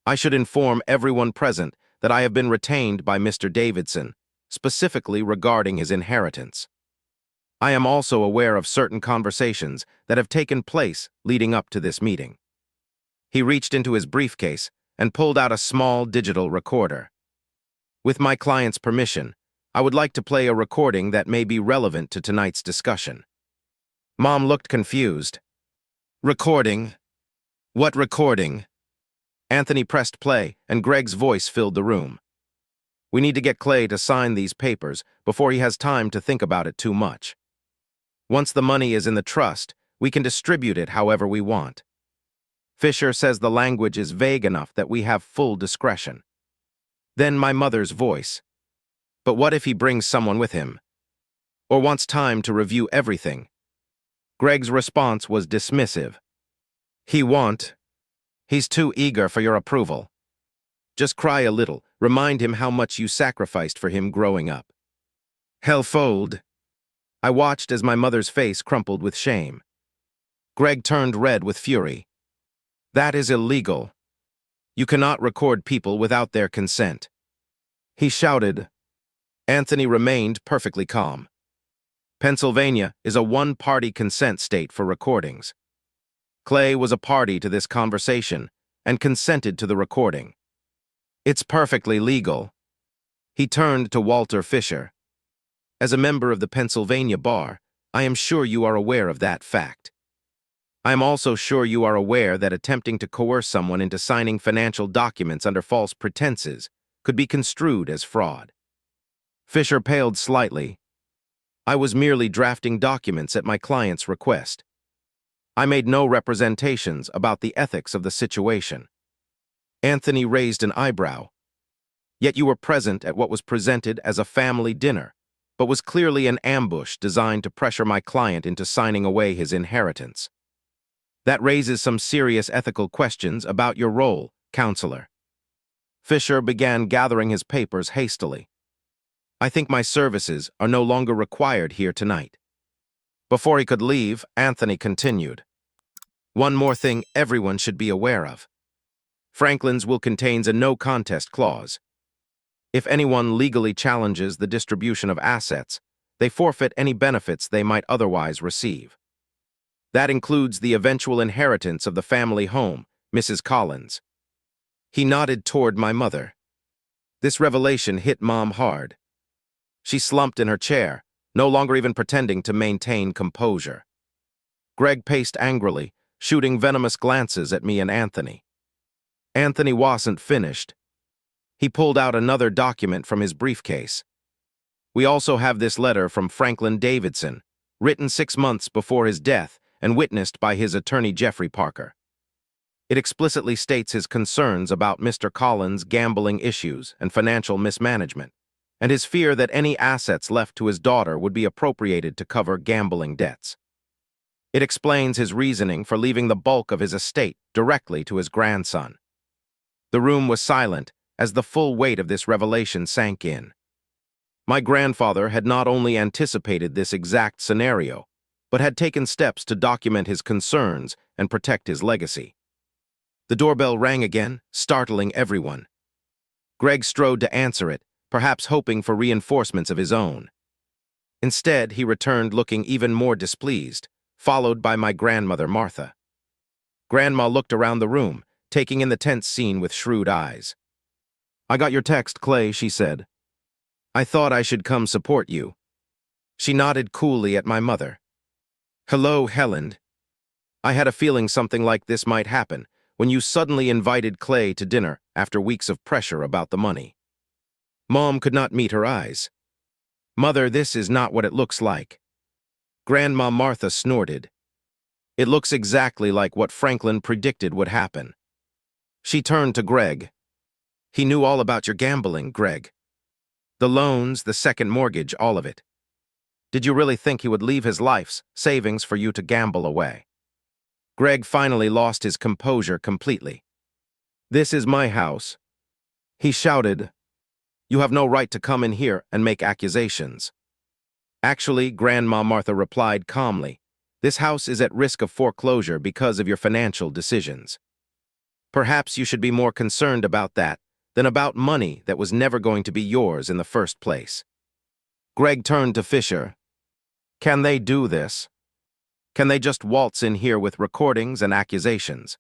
"I should inform everyone present that I have been retained by Mr. Davidson, specifically regarding his inheritance. I am also aware of certain conversations that have taken place leading up to this meeting." He reached into his briefcase and pulled out a small digital recorder. "With my client's permission, I would like to play a recording that may be relevant to tonight's discussion." Mom looked confused. "Recording? What recording?" Anthony pressed play, and Greg's voice filled the room. "We need to get Clay to sign these papers before he has time to think about it too much. Once the money is in the trust, we can distribute it however we want. Fisher says the language is vague enough that we have full discretion." Then my mother's voice. "But what if he brings someone with him? Or wants time to review everything?" Greg's response was dismissive. "He won't. He's too eager for your approval. Just cry a little, remind him how much you sacrificed for him growing up." "Hellfold." I watched as my mother's face crumpled with shame. Greg turned red with fury. "That is illegal. You cannot record people without their consent." He shouted. Anthony remained perfectly calm. "Pennsylvania is a one-party consent state for recordings. Clay was a party to this conversation and consented to the recording. It's perfectly legal." He turned to Walter Fisher. "As a member of the Pennsylvania Bar, I am sure you are aware of that fact. I am also sure you are aware that attempting to coerce someone into signing financial documents under false pretenses could be construed as fraud." Fisher paled slightly. "I was merely drafting documents at my client's request. I made no representations about the ethics of the situation." Anthony raised an eyebrow. "Yet you were present at what was presented as a family dinner, but was clearly an ambush designed to pressure my client into signing away his inheritance. That raises some serious ethical questions about your role, counselor." Fisher began gathering his papers hastily. "I think my services are no longer required here tonight." Before he could leave, Anthony continued. "One more thing everyone should be aware of. Franklin's will contains a no-contest clause. If anyone legally challenges the distribution of assets, they forfeit any benefits they might otherwise receive. That includes the eventual inheritance of the family home, Mrs. Collins." He nodded toward my mother. This revelation hit Mom hard. She slumped in her chair, no longer even pretending to maintain composure. Greg paced angrily, shooting venomous glances at me and Anthony. Anthony wasn't finished. He pulled out another document from his briefcase. "We also have this letter from Franklin Davidson, written 6 months before his death and witnessed by his attorney Jeffrey Parker. It explicitly states his concerns about Mr. Collins' gambling issues and financial mismanagement, and his fear that any assets left to his daughter would be appropriated to cover gambling debts. It explains his reasoning for leaving the bulk of his estate directly to his grandson." The room was silent as the full weight of this revelation sank in. My grandfather had not only anticipated this exact scenario, but had taken steps to document his concerns and protect his legacy. The doorbell rang again, startling everyone. Greg strode to answer it, perhaps hoping for reinforcements of his own. Instead, he returned looking even more displeased, followed by my grandmother Martha. Grandma looked around the room, taking in the tense scene with shrewd eyes. "I got your text, Clay," she said. "I thought I should come support you." She nodded coolly at my mother. "Hello, Helen. I had a feeling something like this might happen when you suddenly invited Clay to dinner after weeks of pressure about the money." Mom could not meet her eyes. "Mother, this is not what it looks like." Grandma Martha snorted. "It looks exactly like what Franklin predicted would happen." She turned to Greg. "He knew all about your gambling, Greg. The loans, the second mortgage, all of it. Did you really think he would leave his life's savings for you to gamble away?" Greg finally lost his composure completely. "This is my house," he shouted. "You have no right to come in here and make accusations." "Actually," Grandma Martha replied calmly, "this house is at risk of foreclosure because of your financial decisions. Perhaps you should be more concerned about that than about money that was never going to be yours in the first place." Greg turned to Fisher. "Can they do this? Can they just waltz in here with recordings and accusations?"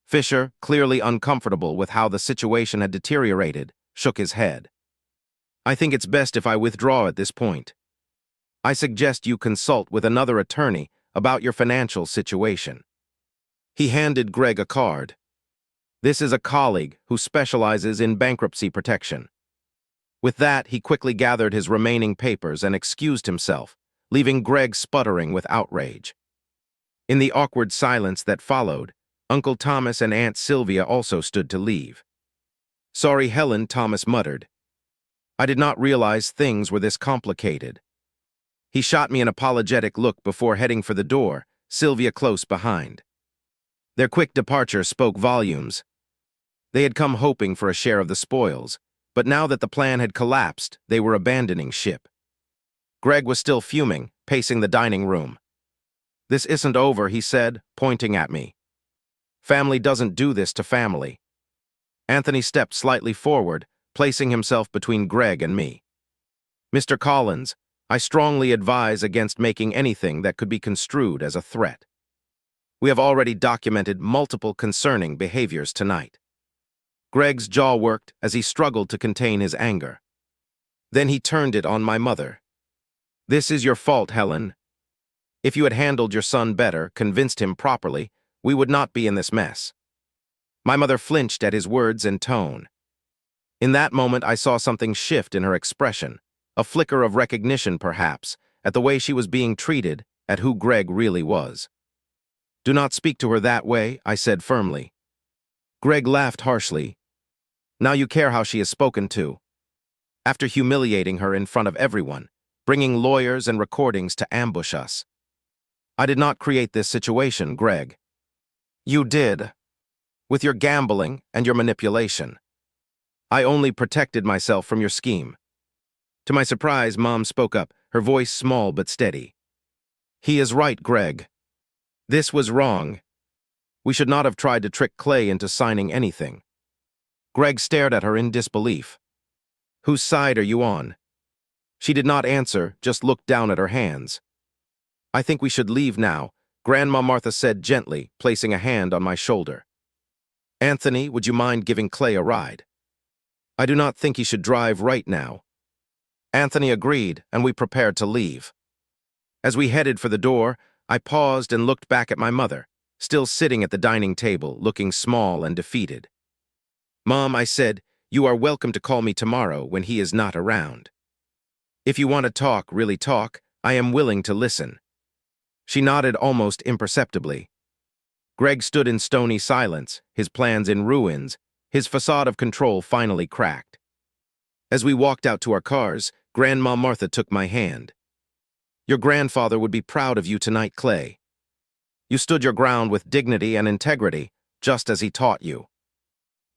Fisher, clearly uncomfortable with how the situation had deteriorated, shook his head. "I think it's best if I withdraw at this point. I suggest you consult with another attorney about your financial situation." He handed Greg a card. "This is a colleague who specializes in bankruptcy protection." With that, he quickly gathered his remaining papers and excused himself, leaving Greg sputtering with outrage. In the awkward silence that followed, Uncle Thomas and Aunt Sylvia also stood to leave. "Sorry, Helen," Thomas muttered. "I did not realize things were this complicated." He shot me an apologetic look before heading for the door, Sylvia close behind. Their quick departure spoke volumes. They had come hoping for a share of the spoils, but now that the plan had collapsed, they were abandoning ship. Greg was still fuming, pacing the dining room. "This isn't over," he said, pointing at me. "Family doesn't do this to family." Anthony stepped slightly forward, placing himself between Greg and me. "Mr. Collins, I strongly advise against making anything that could be construed as a threat. We have already documented multiple concerning behaviors tonight." Greg's jaw worked as he struggled to contain his anger. Then he turned it on my mother. "This is your fault, Helen. If you had handled your son better, convinced him properly, we would not be in this mess." My mother flinched at his words and tone. In that moment, I saw something shift in her expression, a flicker of recognition, perhaps, at the way she was being treated, at who Greg really was. "Do not speak to her that way," I said firmly. Greg laughed harshly. "Now you care how she is spoken to. After humiliating her in front of everyone, bringing lawyers and recordings to ambush us. I did not create this situation, Greg. You did, with your gambling and your manipulation. I only protected myself from your scheme." To my surprise, Mom spoke up, her voice small but steady. "He is right, Greg. This was wrong. We should not have tried to trick Clay into signing anything." Greg stared at her in disbelief. "Whose side are you on?" She did not answer, just looked down at her hands. "I think we should leave now," Grandma Martha said gently, placing a hand on my shoulder. "Anthony, would you mind giving Clay a ride? I do not think he should drive right now." Anthony agreed, and we prepared to leave. As we headed for the door, I paused and looked back at my mother, still sitting at the dining table, looking small and defeated. "Mom," I said, "you are welcome to call me tomorrow when he is not around. If you want to talk, really talk, I am willing to listen." She nodded almost imperceptibly. Greg stood in stony silence, his plans in ruins, his facade of control finally cracked. As we walked out to our cars, Grandma Martha took my hand. "Your grandfather would be proud of you tonight, Clay. You stood your ground with dignity and integrity, just as he taught you."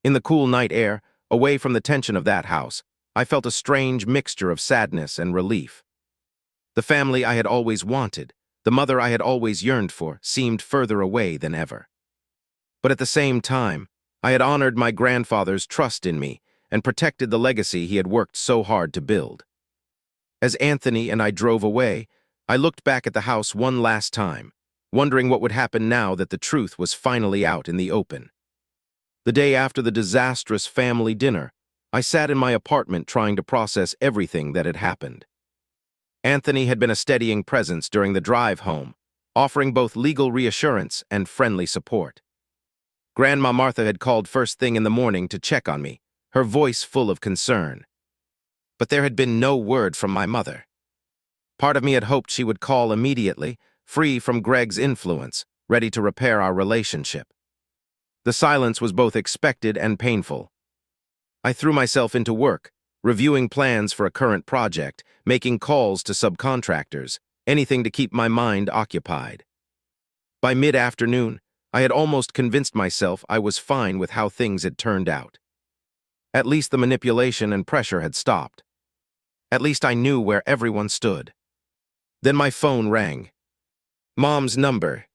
In the cool night air, away from the tension of that house, I felt a strange mixture of sadness and relief. The family I had always wanted, the mother I had always yearned for, seemed further away than ever. But at the same time, I had honored my grandfather's trust in me and protected the legacy he had worked so hard to build. As Anthony and I drove away, I looked back at the house one last time, wondering what would happen now that the truth was finally out in the open. The day after the disastrous family dinner, I sat in my apartment trying to process everything that had happened. Anthony had been a steadying presence during the drive home, offering both legal reassurance and friendly support. Grandma Martha had called first thing in the morning to check on me, her voice full of concern. But there had been no word from my mother. Part of me had hoped she would call immediately, free from Greg's influence, ready to repair our relationship. The silence was both expected and painful. I threw myself into work, reviewing plans for a current project, making calls to subcontractors, anything to keep my mind occupied. By mid-afternoon, I had almost convinced myself I was fine with how things had turned out. At least the manipulation and pressure had stopped. At least I knew where everyone stood. Then my phone rang. Mom's number.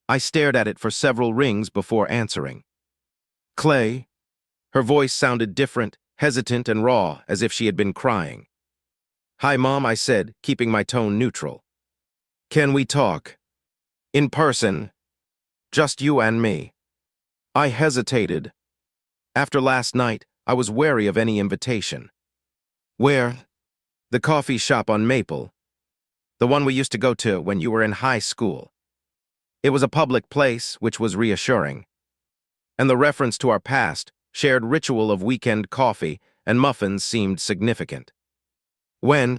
I stared at it for several rings before answering. Clay. Her voice sounded different, hesitant and raw, as if she had been crying. Hi, Mom, I said, keeping my tone neutral. Can we talk? In person. Just you and me. I hesitated. After last night, I was wary of any invitation. Where? The coffee shop on Maple. The one we used to go to when you were in high school. It was a public place, which was reassuring. And the reference to our past, shared ritual of weekend coffee and muffins seemed significant. When?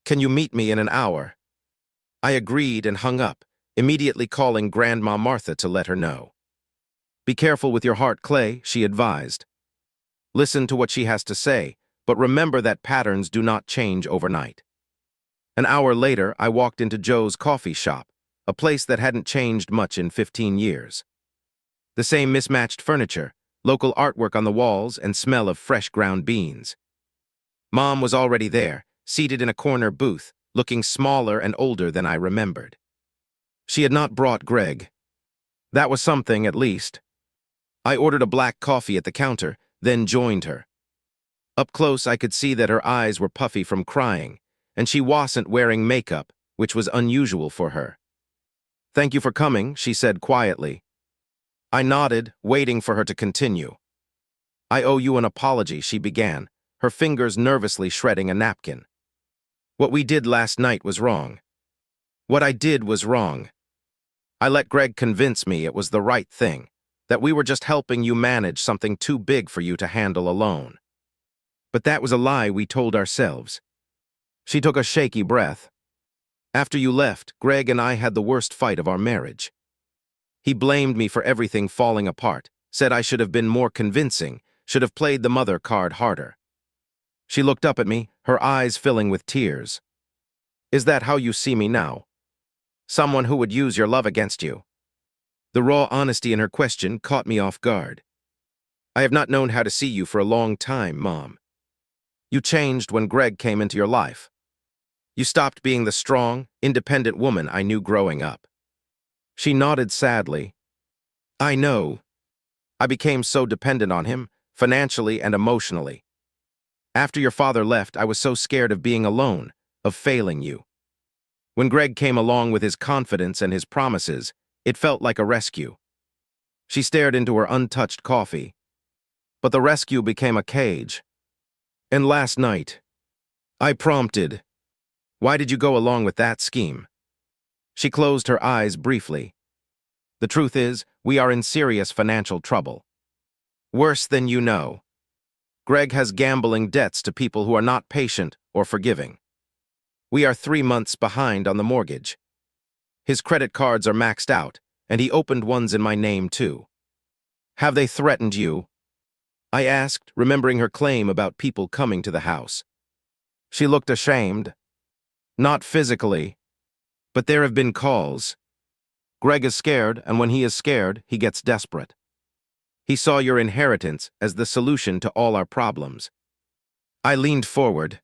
Can you meet me in an hour? I agreed and hung up, immediately calling Grandma Martha to let her know. Be careful with your heart, Clay, she advised. Listen to what she has to say, but remember that patterns do not change overnight. An hour later, I walked into Joe's coffee shop, a place that hadn't changed much in 15 years. The same mismatched furniture, local artwork on the walls, and smell of fresh ground beans. Mom was already there, seated in a corner booth, looking smaller and older than I remembered. She had not brought Greg. That was something, at least. I ordered a black coffee at the counter, then joined her. Up close, I could see that her eyes were puffy from crying, and she wasn't wearing makeup, which was unusual for her. Thank you for coming, she said quietly. I nodded, waiting for her to continue. I owe you an apology, she began, her fingers nervously shredding a napkin. What we did last night was wrong. What I did was wrong. I let Greg convince me it was the right thing, that we were just helping you manage something too big for you to handle alone. But that was a lie we told ourselves. She took a shaky breath. After you left, Greg and I had the worst fight of our marriage. He blamed me for everything falling apart, said I should have been more convincing, should have played the mother card harder. She looked up at me, her eyes filling with tears. Is that how you see me now? Someone who would use your love against you? The raw honesty in her question caught me off guard. I have not known how to see you for a long time, Mom. You changed when Greg came into your life. You stopped being the strong, independent woman I knew growing up. She nodded sadly. I know. I became so dependent on him, financially and emotionally. After your father left, I was so scared of being alone, of failing you. When Greg came along with his confidence and his promises, it felt like a rescue. She stared into her untouched coffee. But the rescue became a cage. And last night, I prompted. Why did you go along with that scheme? She closed her eyes briefly. The truth is, we are in serious financial trouble. Worse than you know. Greg has gambling debts to people who are not patient or forgiving. We are 3 months behind on the mortgage. His credit cards are maxed out, and he opened ones in my name too. Have they threatened you? I asked, remembering her claim about people coming to the house. She looked ashamed. Not physically, but there have been calls. Greg is scared, and when he is scared, he gets desperate. He saw your inheritance as the solution to all our problems. I leaned forward.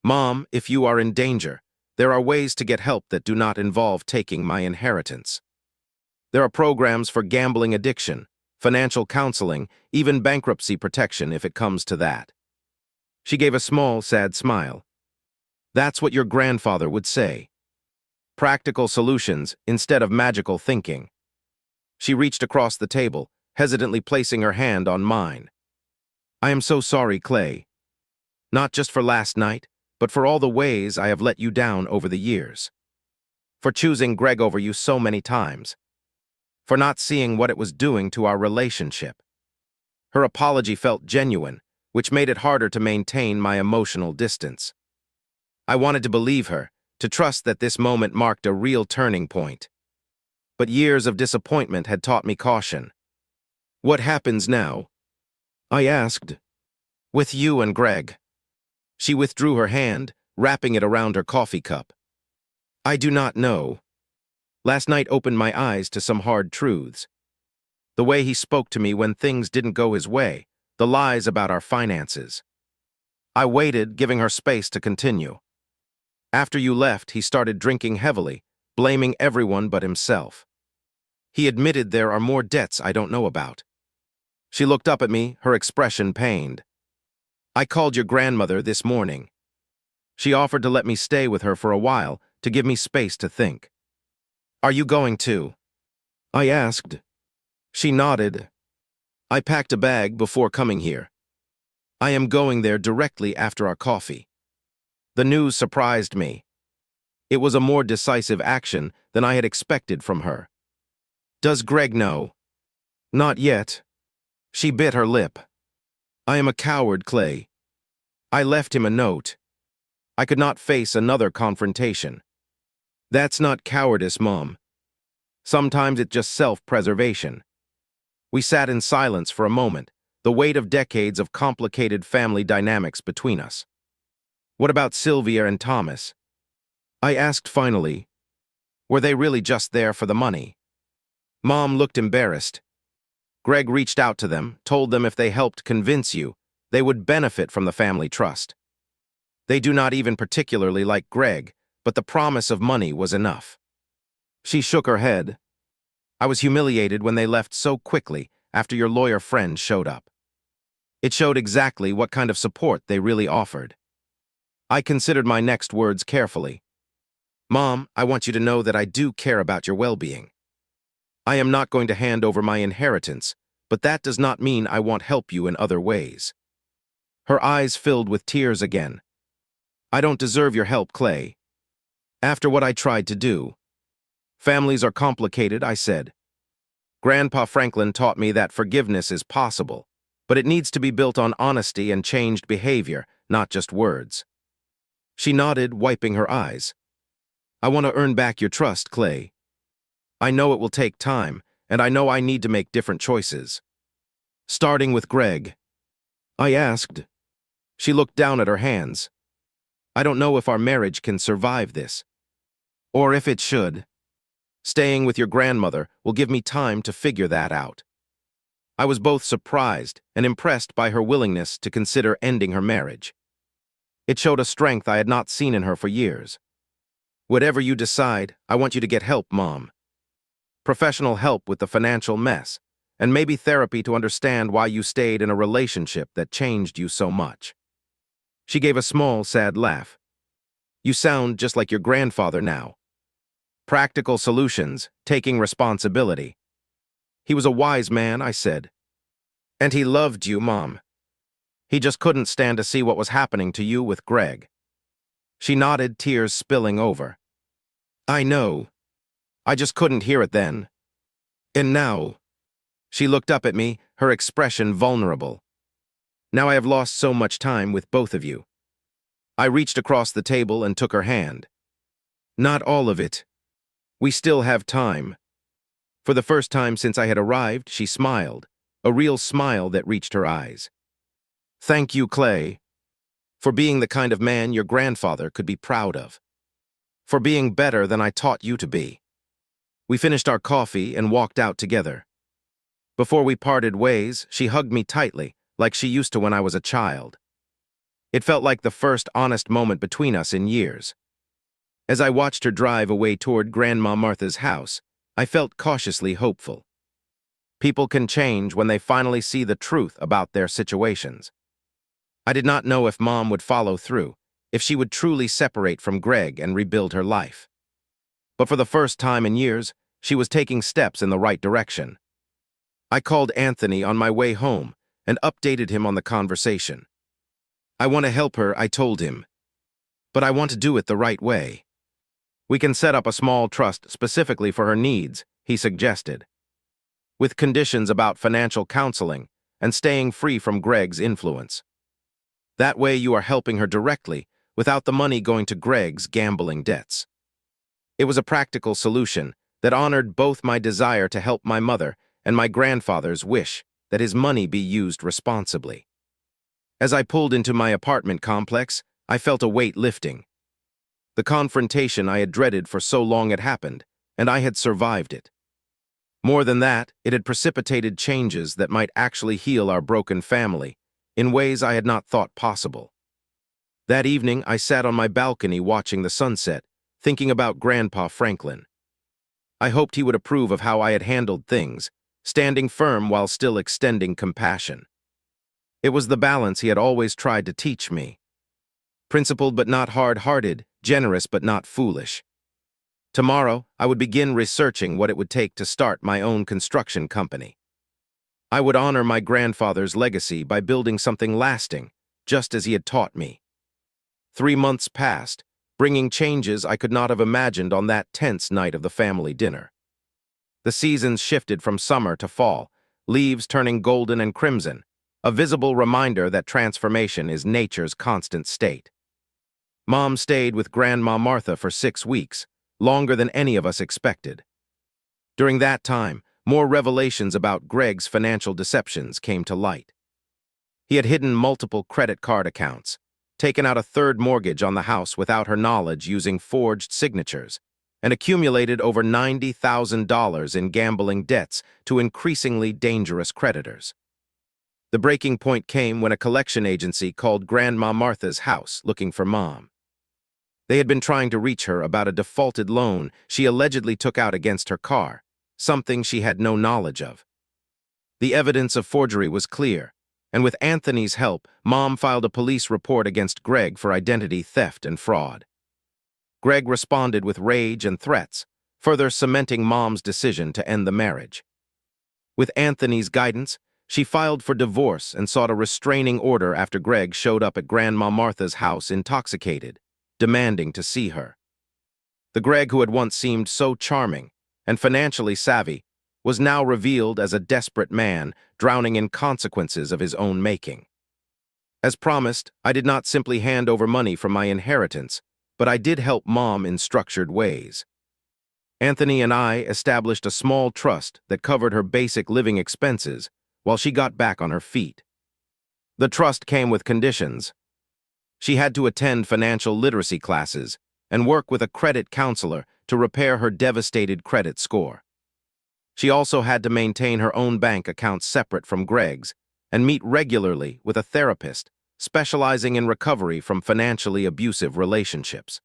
Mom, if you are in danger, there are ways to get help that do not involve taking my inheritance. There are programs for gambling addiction, financial counseling, even bankruptcy protection if it comes to that. She gave a small, sad smile. That's what your grandfather would say. Practical solutions instead of magical thinking. She reached across the table, hesitantly placing her hand on mine. I am so sorry, Clay. Not just for last night, but for all the ways I have let you down over the years. For choosing Greg over you so many times. For not seeing what it was doing to our relationship. Her apology felt genuine, which made it harder to maintain my emotional distance. I wanted to believe her, to trust that this moment marked a real turning point. But years of disappointment had taught me caution. What happens now? I asked. With you and Greg. She withdrew her hand, wrapping it around her coffee cup. I do not know. Last night opened my eyes to some hard truths. The way he spoke to me when things didn't go his way, the lies about our finances. I waited, giving her space to continue. After you left, he started drinking heavily, blaming everyone but himself. He admitted there are more debts I don't know about. She looked up at me, her expression pained. I called your grandmother this morning. She offered to let me stay with her for a while, to give me space to think. Are you going to? I asked. She nodded. I packed a bag before coming here. I am going there directly after our coffee. The news surprised me. It was a more decisive action than I had expected from her. Does Greg know? Not yet. She bit her lip. I am a coward, Clay. I left him a note. I could not face another confrontation. That's not cowardice, Mom. Sometimes it's just self-preservation. We sat in silence for a moment, the weight of decades of complicated family dynamics between us. What about Sylvia and Thomas? I asked finally. Were they really just there for the money? Mom looked embarrassed. Greg reached out to them, told them if they helped convince you, they would benefit from the family trust. They do not even particularly like Greg, but the promise of money was enough. She shook her head. I was humiliated when they left so quickly after your lawyer friend showed up. It showed exactly what kind of support they really offered. I considered my next words carefully. Mom, I want you to know that I do care about your well-being. I am not going to hand over my inheritance, but that does not mean I won't help you in other ways. Her eyes filled with tears again. I don't deserve your help, Clay. After what I tried to do. Families are complicated, I said. Grandpa Franklin taught me that forgiveness is possible, but it needs to be built on honesty and changed behavior, not just words. She nodded, wiping her eyes. I want to earn back your trust, Clay. I know it will take time, and I know I need to make different choices. Starting with Greg. I asked. She looked down at her hands. I don't know if our marriage can survive this. Or if it should. Staying with your grandmother will give me time to figure that out. I was both surprised and impressed by her willingness to consider ending her marriage. It showed a strength I had not seen in her for years. Whatever you decide, I want you to get help, Mom. Professional help with the financial mess, and maybe therapy to understand why you stayed in a relationship that changed you so much. She gave a small, sad laugh. You sound just like your grandfather now. Practical solutions, taking responsibility. He was a wise man, I said. And he loved you, Mom. He just couldn't stand to see what was happening to you with Greg. She nodded, tears spilling over. I know. I just couldn't hear it then. And now. She looked up at me, her expression vulnerable. Now I have lost so much time with both of you. I reached across the table and took her hand. Not all of it. We still have time. For the first time since I had arrived, she smiled, a real smile that reached her eyes. Thank you, Clay, for being the kind of man your grandfather could be proud of. For being better than I taught you to be. We finished our coffee and walked out together. Before we parted ways, she hugged me tightly, like she used to when I was a child. It felt like the first honest moment between us in years. As I watched her drive away toward Grandma Martha's house, I felt cautiously hopeful. People can change when they finally see the truth about their situations. I did not know if Mom would follow through, if she would truly separate from Greg and rebuild her life. But for the first time in years, she was taking steps in the right direction. I called Anthony on my way home and updated him on the conversation. "I want to help her," I told him, "but I want to do it the right way. We can set up a small trust specifically for her needs," he suggested, with conditions about financial counseling and staying free from Greg's influence. That way you are helping her directly without the money going to Greg's gambling debts. It was a practical solution that honored both my desire to help my mother and my grandfather's wish that his money be used responsibly. As I pulled into my apartment complex, I felt a weight lifting. The confrontation I had dreaded for so long had happened, and I had survived it. More than that, it had precipitated changes that might actually heal our broken family in ways I had not thought possible. That evening, I sat on my balcony watching the sunset, thinking about Grandpa Franklin. I hoped he would approve of how I had handled things, standing firm while still extending compassion. It was the balance he had always tried to teach me. Principled but not hard-hearted, generous but not foolish. Tomorrow, I would begin researching what it would take to start my own construction company. I would honor my grandfather's legacy by building something lasting, just as he had taught me. 3 months passed, bringing changes I could not have imagined on that tense night of the family dinner. The seasons shifted from summer to fall, leaves turning golden and crimson, a visible reminder that transformation is nature's constant state. Mom stayed with Grandma Martha for 6 weeks, longer than any of us expected. During that time, more revelations about Greg's financial deceptions came to light. He had hidden multiple credit card accounts, taken out a third mortgage on the house without her knowledge using forged signatures, and accumulated over $90,000 in gambling debts to increasingly dangerous creditors. The breaking point came when a collection agency called Grandma Martha's house looking for Mom. They had been trying to reach her about a defaulted loan she allegedly took out against her car, something she had no knowledge of. The evidence of forgery was clear, and with Anthony's help, Mom filed a police report against Greg for identity theft and fraud. Greg responded with rage and threats, further cementing Mom's decision to end the marriage. With Anthony's guidance, she filed for divorce and sought a restraining order after Greg showed up at Grandma Martha's house intoxicated, demanding to see her. The Greg who had once seemed so charming and financially savvy was now revealed as a desperate man drowning in consequences of his own making. As promised, I did not simply hand over money from my inheritance, but I did help Mom in structured ways. Anthony and I established a small trust that covered her basic living expenses while she got back on her feet. The trust came with conditions. She had to attend financial literacy classes and work with a credit counselor to repair her devastated credit score. She also had to maintain her own bank account separate from Greg's and meet regularly with a therapist specializing in recovery from financially abusive relationships.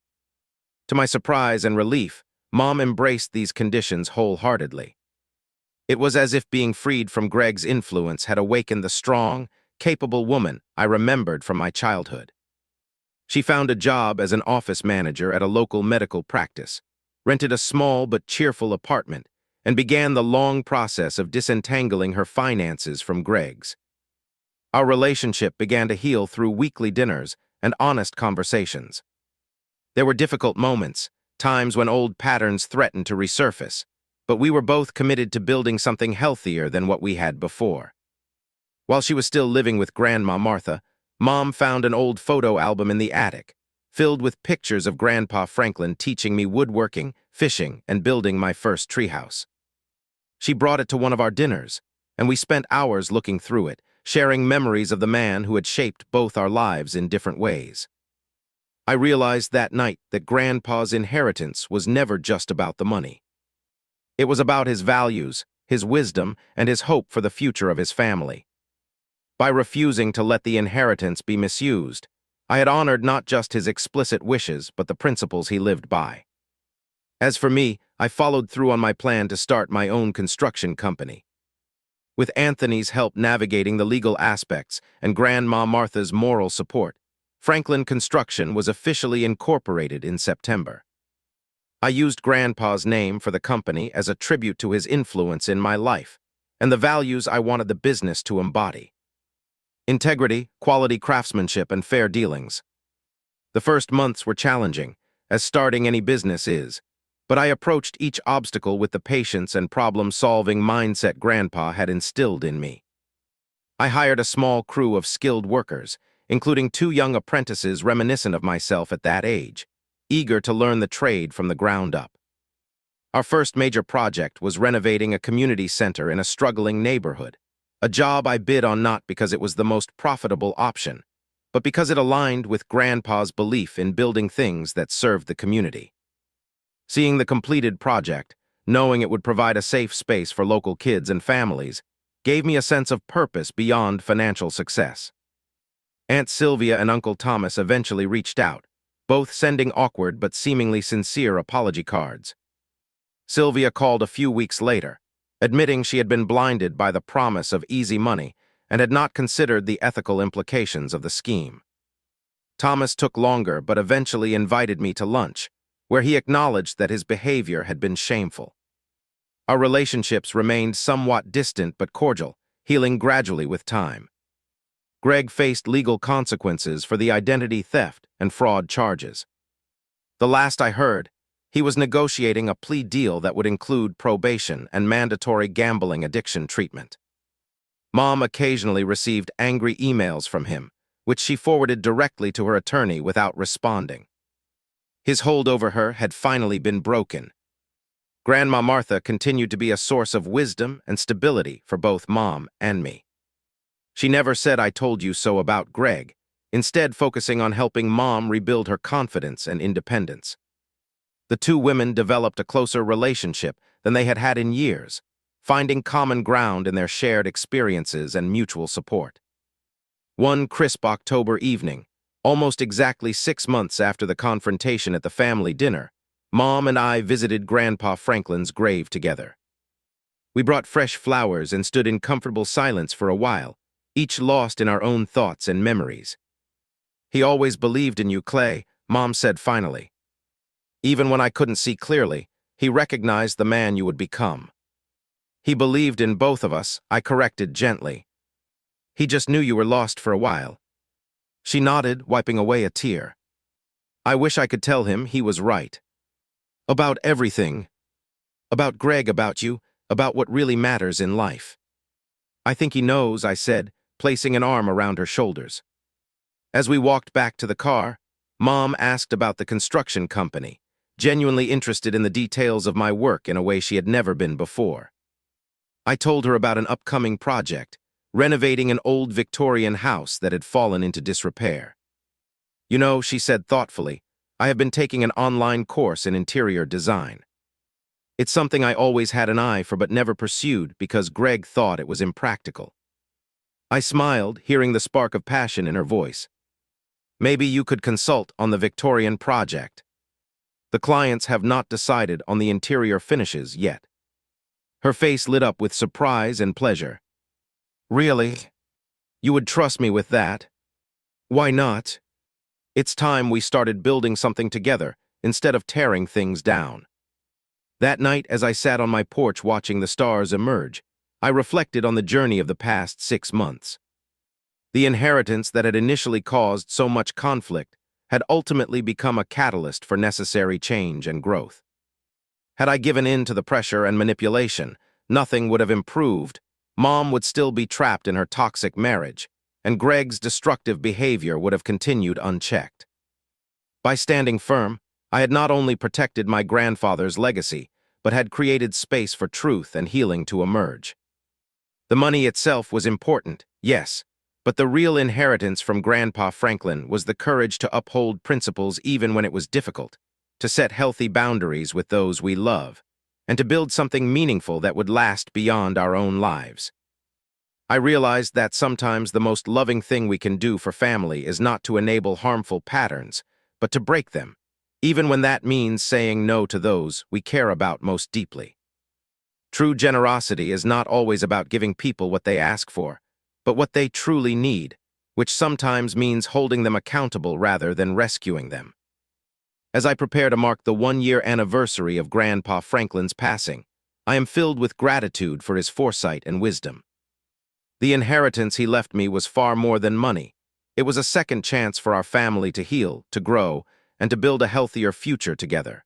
To my surprise and relief, Mom embraced these conditions wholeheartedly. It was as if being freed from Greg's influence had awakened the strong, capable woman I remembered from my childhood. She found a job as an office manager at a local medical practice, rented a small but cheerful apartment, and began the long process of disentangling her finances from Greg's. Our relationship began to heal through weekly dinners and honest conversations. There were difficult moments, times when old patterns threatened to resurface, but we were both committed to building something healthier than what we had before. While she was still living with Grandma Martha, Mom found an old photo album in the attic, filled with pictures of Grandpa Franklin teaching me woodworking, fishing, and building my first treehouse. She brought it to one of our dinners, and we spent hours looking through it, sharing memories of the man who had shaped both our lives in different ways. I realized that night that Grandpa's inheritance was never just about the money. It was about his values, his wisdom, and his hope for the future of his family. By refusing to let the inheritance be misused, I had honored not just his explicit wishes, but the principles he lived by. As for me, I followed through on my plan to start my own construction company. With Anthony's help navigating the legal aspects and Grandma Martha's moral support, Franklin Construction was officially incorporated in September. I used Grandpa's name for the company as a tribute to his influence in my life and the values I wanted the business to embody. Integrity, quality craftsmanship, and fair dealings. The first months were challenging, as starting any business is, but I approached each obstacle with the patience and problem-solving mindset Grandpa had instilled in me. I hired a small crew of skilled workers, including 2 young apprentices reminiscent of myself at that age, eager to learn the trade from the ground up. Our first major project was renovating a community center in a struggling neighborhood, a job I bid on not because it was the most profitable option, but because it aligned with Grandpa's belief in building things that served the community. Seeing the completed project, knowing it would provide a safe space for local kids and families, gave me a sense of purpose beyond financial success. Aunt Sylvia and Uncle Thomas eventually reached out, both sending awkward but seemingly sincere apology cards. Sylvia called a few weeks later, admitting she had been blinded by the promise of easy money and had not considered the ethical implications of the scheme. Thomas took longer but eventually invited me to lunch, where he acknowledged that his behavior had been shameful. Our relationships remained somewhat distant but cordial, healing gradually with time. Greg faced legal consequences for the identity theft and fraud charges. The last I heard, he was negotiating a plea deal that would include probation and mandatory gambling addiction treatment. Mom occasionally received angry emails from him, which she forwarded directly to her attorney without responding. His hold over her had finally been broken. Grandma Martha continued to be a source of wisdom and stability for both Mom and me. She never said "I told you so" about Greg, instead focusing on helping Mom rebuild her confidence and independence. The 2 women developed a closer relationship than they had had in years, finding common ground in their shared experiences and mutual support. One crisp October evening, almost exactly 6 months after the confrontation at the family dinner, Mom and I visited Grandpa Franklin's grave together. We brought fresh flowers and stood in comfortable silence for a while, each lost in our own thoughts and memories. "He always believed in you, Clay," Mom said finally. "Even when I couldn't see clearly, he recognized the man you would become." "He believed in both of us," I corrected gently. "He just knew you were lost for a while." She nodded, wiping away a tear. "I wish I could tell him he was right. About everything. About Greg, about you, about what really matters in life." "I think he knows," I said, placing an arm around her shoulders. As we walked back to the car, Mom asked about the construction company, genuinely interested in the details of my work in a way she had never been before. I told her about an upcoming project, renovating an old Victorian house that had fallen into disrepair. "You know," she said thoughtfully, "I have been taking an online course in interior design. It's something I always had an eye for but never pursued because Greg thought it was impractical." I smiled, hearing the spark of passion in her voice. "Maybe you could consult on the Victorian project. The clients have not decided on the interior finishes yet." Her face lit up with surprise and pleasure. "Really? You would trust me with that?" "Why not? It's time we started building something together instead of tearing things down." That night, as I sat on my porch watching the stars emerge, I reflected on the journey of the past 6 months. The inheritance that had initially caused so much conflict had ultimately become a catalyst for necessary change and growth. Had I given in to the pressure and manipulation, nothing would have improved. Mom would still be trapped in her toxic marriage, and Greg's destructive behavior would have continued unchecked. By standing firm, I had not only protected my grandfather's legacy, but had created space for truth and healing to emerge. The money itself was important, yes, but the real inheritance from Grandpa Franklin was the courage to uphold principles even when it was difficult, to set healthy boundaries with those we love, and to build something meaningful that would last beyond our own lives. I realized that sometimes the most loving thing we can do for family is not to enable harmful patterns, but to break them, even when that means saying no to those we care about most deeply. True generosity is not always about giving people what they ask for, but what they truly need, which sometimes means holding them accountable rather than rescuing them. As I prepare to mark the one-year anniversary of Grandpa Franklin's passing, I am filled with gratitude for his foresight and wisdom. The inheritance he left me was far more than money. It was a second chance for our family to heal, to grow, and to build a healthier future together.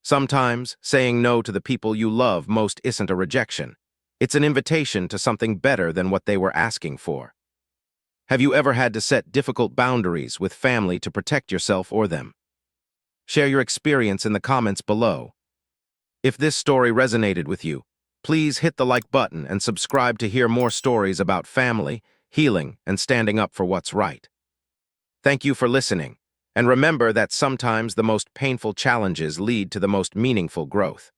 Sometimes, saying no to the people you love most isn't a rejection. It's an invitation to something better than what they were asking for. Have you ever had to set difficult boundaries with family to protect yourself or them? Share your experience in the comments below. If this story resonated with you, please hit the like button and subscribe to hear more stories about family, healing, and standing up for what's right. Thank you for listening, and remember that sometimes the most painful challenges lead to the most meaningful growth.